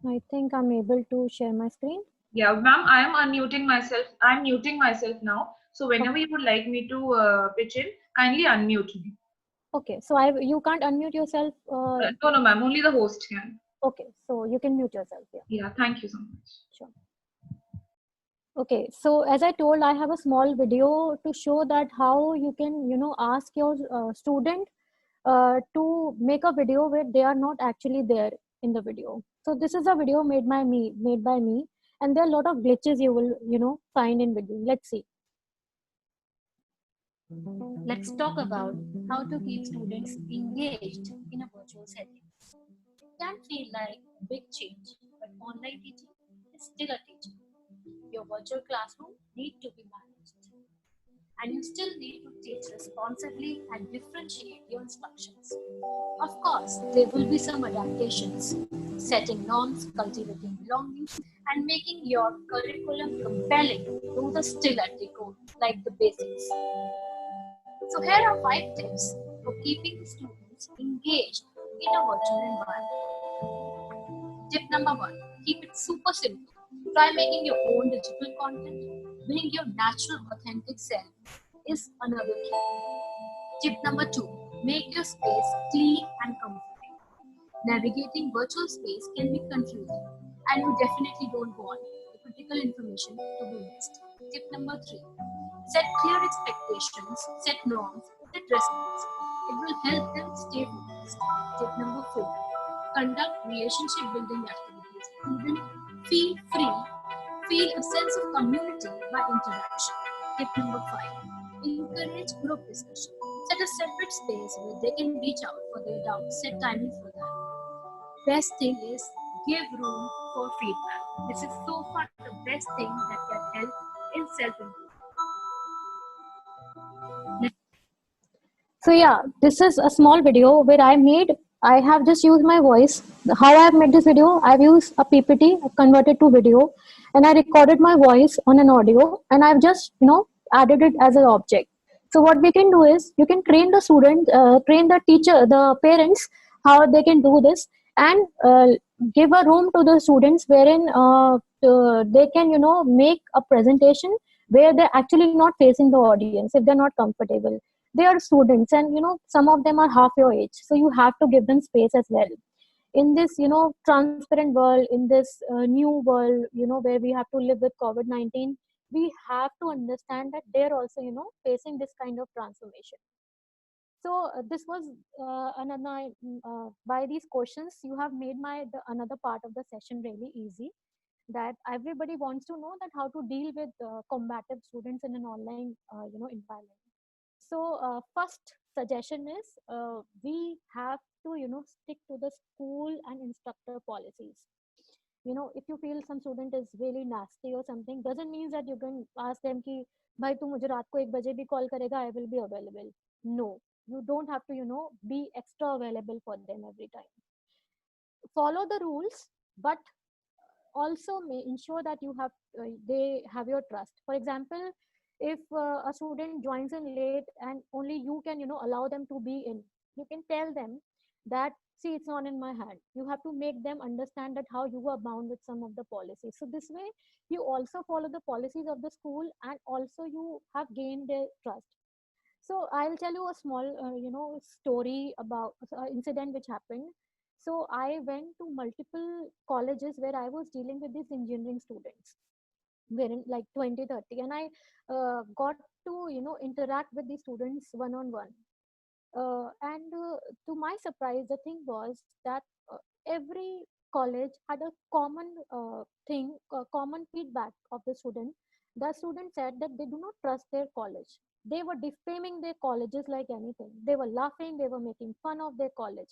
I think I'm able to share my screen. Yeah, ma'am, I am unmuting myself. I'm muting myself now. So whenever you would like me to pitch in, kindly unmute me. Okay, so you can't unmute yourself. No, ma'am, only the host can. Okay, so you can mute yourself. Yeah. Yeah, thank you so much. Sure. Okay, so as I told, I have a small video to show that how you can, ask your student to make a video where they are not actually there in the video. So this is a video made by me, and there are a lot of glitches you will, find in between. Let's see. Let's talk about how to keep students engaged in a virtual setting. It can feel like a big change, but online teaching is still a teaching. Your virtual classroom needs to be managed, and you still need to teach responsibly and differentiate your instructions. Of course, there will be some adaptations, setting norms, cultivating belonging, and making your curriculum compelling to the still at the core, like the basics. So here are 5 tips for keeping students engaged in a virtual environment. Tip number 1, keep it super simple. Try making your own digital content. Being your natural, authentic self is another key. Tip number 2, make your space clean and comfortable. Navigating virtual space can be confusing, and you definitely don't want the critical information to be missed. Tip number 3, set clear expectations, set norms, set recipes. It will help them stay focused. Tip number 4, conduct relationship building activities. Students feel free, feel a sense of community by interaction. Tip number 5, encourage group discussion. Set a separate space where they can reach out for their doubts. Set timing for that. Best thing is give room for feedback. This is so far the best thing that can help in self-improvement. So yeah, this is a small video where I have just used my voice. How I have made this video, I've used a PPT, converted to video, and I recorded my voice on an audio, and I've just, added it as an object. So what we can do is, you can train the student, train the teacher, the parents, how they can do this, and give a room to the students wherein they can, make a presentation where they're actually not facing the audience if they're not comfortable. They are students, and some of them are half your age, so you have to give them space as well in this transparent world, in this new world, where we have to live with COVID-19. We have to understand that they're also facing this kind of transformation. So this was another by these questions you have made another part of the session really easy, that everybody wants to know that how to deal with combative students in an online environment. So first suggestion is we have to stick to the school and instructor policies. if you feel some student is really nasty or something, doesn't mean that you can ask them ki bhai tu mujhe raat ko 1 baje bhi call karega, I will be available. No, you don't have to be extra available for them every time. Follow the rules, but also may ensure that they have your trust. For example, if a student joins in late and only you can allow them to be in, you can tell them that, see, it's not in my hand. You have to make them understand that how you are bound with some of the policies. So this way you also follow the policies of the school, and also you have gained their trust. So I'll tell you a small story about incident which happened. So I went to multiple colleges where I was dealing with these engineering students, wherein like 20, 30, and I got to interact with these students one on one. And to my surprise, the thing was that every college had a common common feedback of the student. The student said that they do not trust their college. They were defaming their colleges like anything. They were laughing, they were making fun of their college.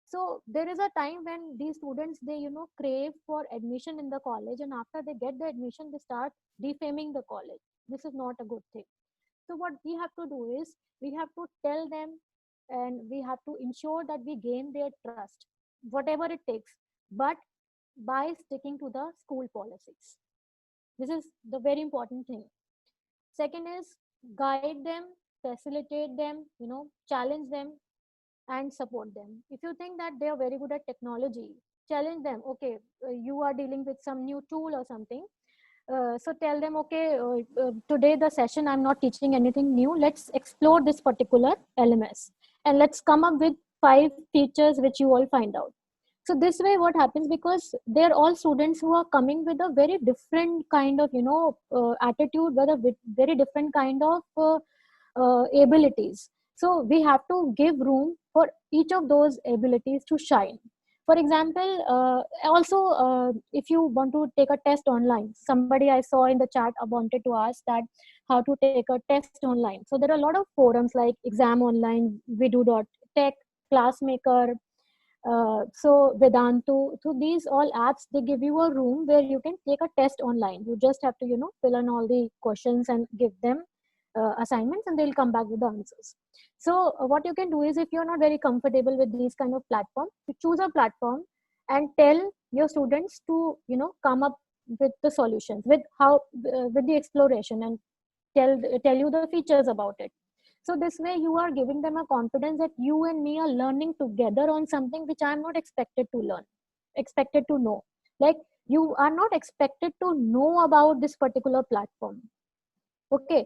So there is a time when these students, they crave for admission in the college, and after they get the admission, they start defaming the college. This is not a good thing. So what we have to do is, we have to tell them, and we have to ensure that we gain their trust, whatever it takes, but by sticking to the school policies. This is the very important thing. Second is, guide them, facilitate them, challenge them, and support them. If you think that they are very good at technology, challenge them. Okay, you are dealing with some new tool or something. So tell them, okay, today the session, I'm not teaching anything new. Let's explore this particular LMS, and let's come up with 5 features which you all find out. So this way what happens, because they're all students who are coming with a very different kind of attitude, with a very different kind of abilities. So we have to give room for each of those abilities to shine. For example, also if you want to take a test online, somebody I saw in the chat wanted to ask that how to take a test online. So there are a lot of forums like Exam Online, Vidu.tech, Classmaker, so Vedantu. So these all apps, they give you a room where you can take a test online. You just have to fill in all the questions and give them assignments, and they'll come back with the answers. So what you can do is, if you're not very comfortable with these kind of platforms, you choose a platform and tell your students to come up with the solutions, with with the exploration, and tell you the features about it. So this way you are giving them a confidence that you and me are learning together on something which I'm not expected to learn, expected to know. Like, you are not expected to know about this particular platform. Okay,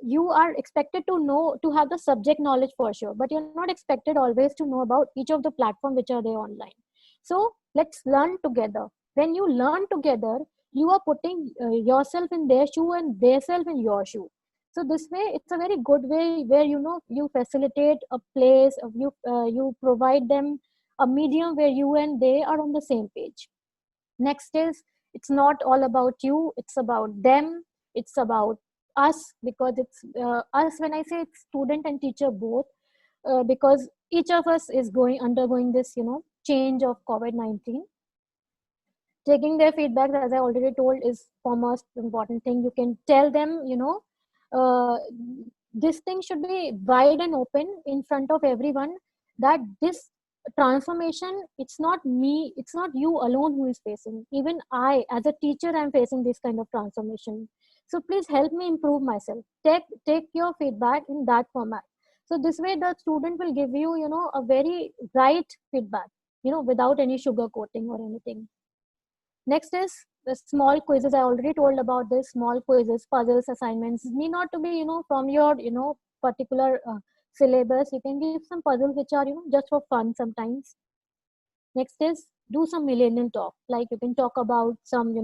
you are expected to know, to have the subject knowledge for sure, but you're not expected always to know about each of the platform which are there online. So let's learn together. When you learn together, you are putting yourself in their shoe and their self in your shoe. So this way, it's a very good way where you facilitate a place, you provide them a medium where you and they are on the same page. Next is, it's not all about you, it's about them, it's about us, because it's us, when I say it's student and teacher both, because each of us is undergoing this change of COVID-19. Taking their feedback, as I already told, is foremost important thing. You can tell them this thing should be wide and open in front of everyone, that this transformation, it's not me, it's not you alone who is facing. Even I, as a teacher, I'm facing this kind of transformation. So please help me improve myself. Take your feedback in that format. So this way the student will give you a very right feedback, without any sugar coating or anything. Next is the small quizzes. I already told about this. Small quizzes, puzzles, assignments need not to be from your particular syllabus. You can give some puzzles which are just for fun sometimes. Next is, do some millennial talk. Like, you can talk about some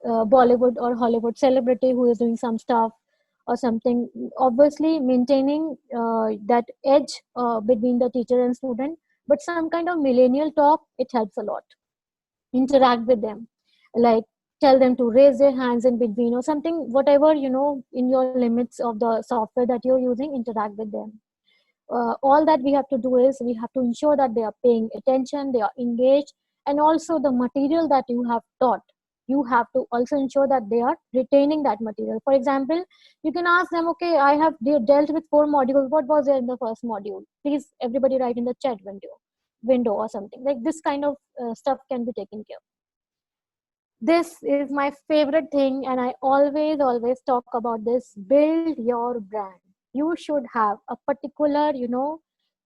Bollywood or Hollywood celebrity who is doing some stuff or something. Obviously maintaining that edge between the teacher and student, but some kind of millennial talk, it helps a lot. Interact with them, like tell them to raise their hands in between or something, whatever in your limits of the software that you're using. Interact with them. All that we have to do is, we have to ensure that they are paying attention, they are engaged, and also the material that you have taught. You have to also ensure that they are retaining that material. For example, you can ask them, okay, I have dealt with 4 modules. What was there in the first module? Please, everybody write in the chat window or something. Like this kind of stuff can be taken care of. This is my favorite thing, and I always talk about this. Build your brand. You should have a particular,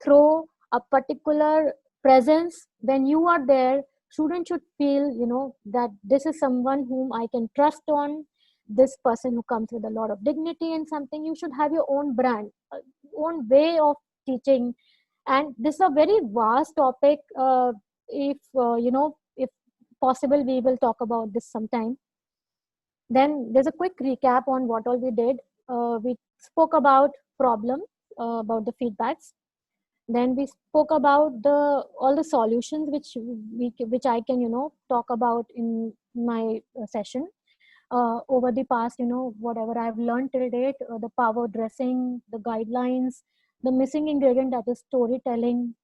throw a particular presence. When you are there, students should feel, that this is someone whom I can trust on, this person who comes with a lot of dignity and something. You should have your own brand, own way of teaching. And this is a very vast topic. If possible, we will talk about this sometime. Then there's a quick recap on what all we did. We spoke about problems, about the feedbacks. Then we spoke about all the solutions which I can talk about in my session over the past, whatever I've learned till date, the power dressing, the guidelines, the missing ingredient, that is storytelling.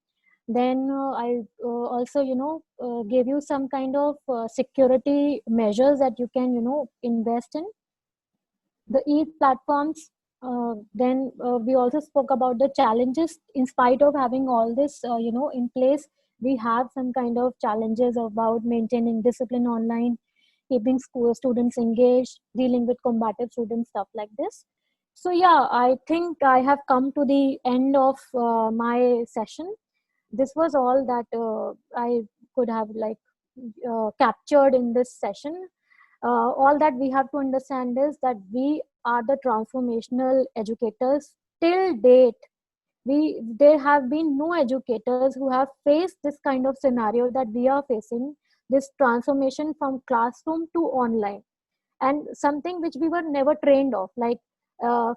Then I also gave you some kind of security measures that you can invest in the platforms. Then we also spoke about the challenges. In spite of having all this in place, we have some kind of challenges about maintaining discipline online, keeping students engaged, dealing with combative students, stuff like this. So yeah, I think I have come to the end of my session. This was all that I could have captured in this session. All that we have to understand is that we are the transformational educators. Till date, there have been no educators who have faced this kind of scenario that we are facing, this transformation from classroom to online, and something which we were never trained of.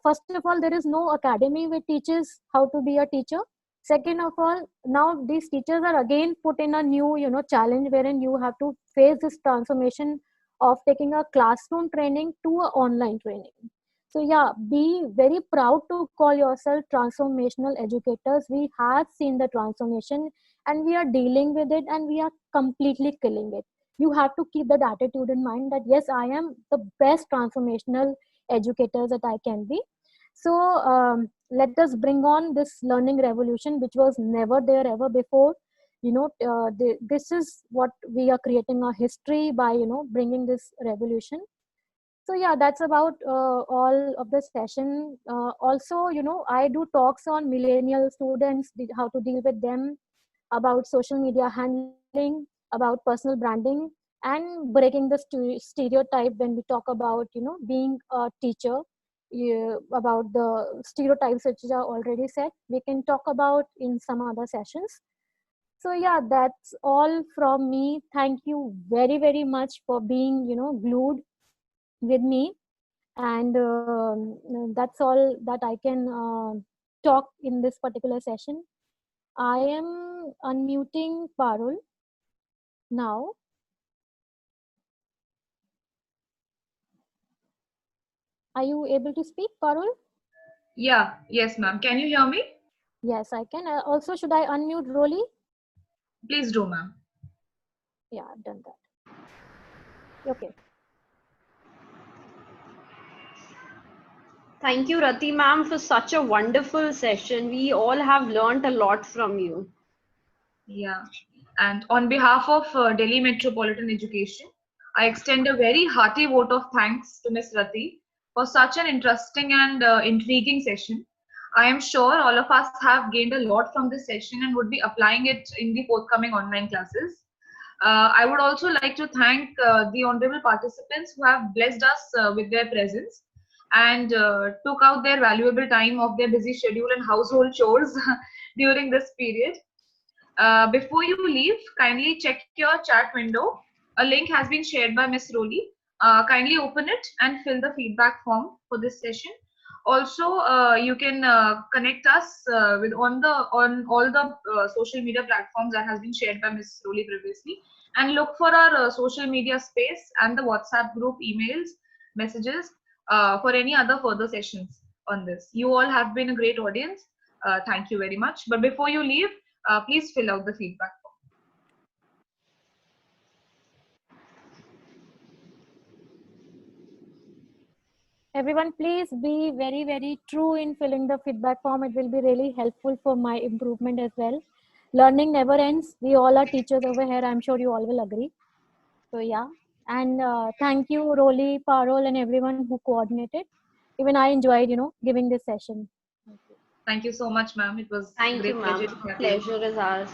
First of all, there is no academy which teaches how to be a teacher. Second of all, now these teachers are again put in a new challenge, wherein you have to face this transformation of taking a classroom training to a online training. So yeah, be very proud to call yourself transformational educators. We have seen the transformation and we are dealing with it, and we are completely killing it. You have to keep that attitude in mind, that yes, I am the best transformational educator that I can be. So let us bring on this learning revolution, which was never there ever before. This is what we are creating a history by bringing this revolution. So yeah, that's about all of the session. Also, I do talks on millennial students, how to deal with them, about social media handling, about personal branding, and breaking the stereotype when we talk about being a teacher. About the stereotypes which are already said, we can talk about in some other sessions. So yeah, that's all from me. Thank you very much for being glued with me, and that's all that I can talk in this particular session. I am unmuting Parul now. Are you able to speak, Parul? Yeah, yes, ma'am. Can you hear me? Yes, I can. Also, should I unmute Rolly? Please do, ma'am. Yeah, I've done that. Okay. Thank you, Rati ma'am, for such a wonderful session. We all have learned a lot from you. Yeah, and on behalf of Delhi Metropolitan Education, I extend a very hearty vote of thanks to Ms. Rati for such an interesting and intriguing session. I am sure all of us have gained a lot from this session and would be applying it in the forthcoming online classes. I would also like to thank the honorable participants who have blessed us with their presence and took out their valuable time of their busy schedule and household chores during this period. Before you leave, kindly check your chat window. A link has been shared by Ms. Roli. Kindly open it and fill the feedback form for this session. Also, you can connect us with on all the social media platforms that has been shared by Ms. Roli previously, and look for our social media space and the WhatsApp group emails, messages for any other further sessions on this. You all have been a great audience. Thank you very much. But before you leave, please fill out the feedback form. Everyone, please be very, very true in filling the feedback form. It will be really helpful for my improvement as well. Learning never ends. We all are teachers over here. I'm sure you all will agree. So yeah, and thank you, Roli, Parol, and everyone who coordinated. Even I enjoyed, giving this session. Thank you so much, ma'am. It was a Thank you, great ma'am. pleasure to have you. Pleasure is ours.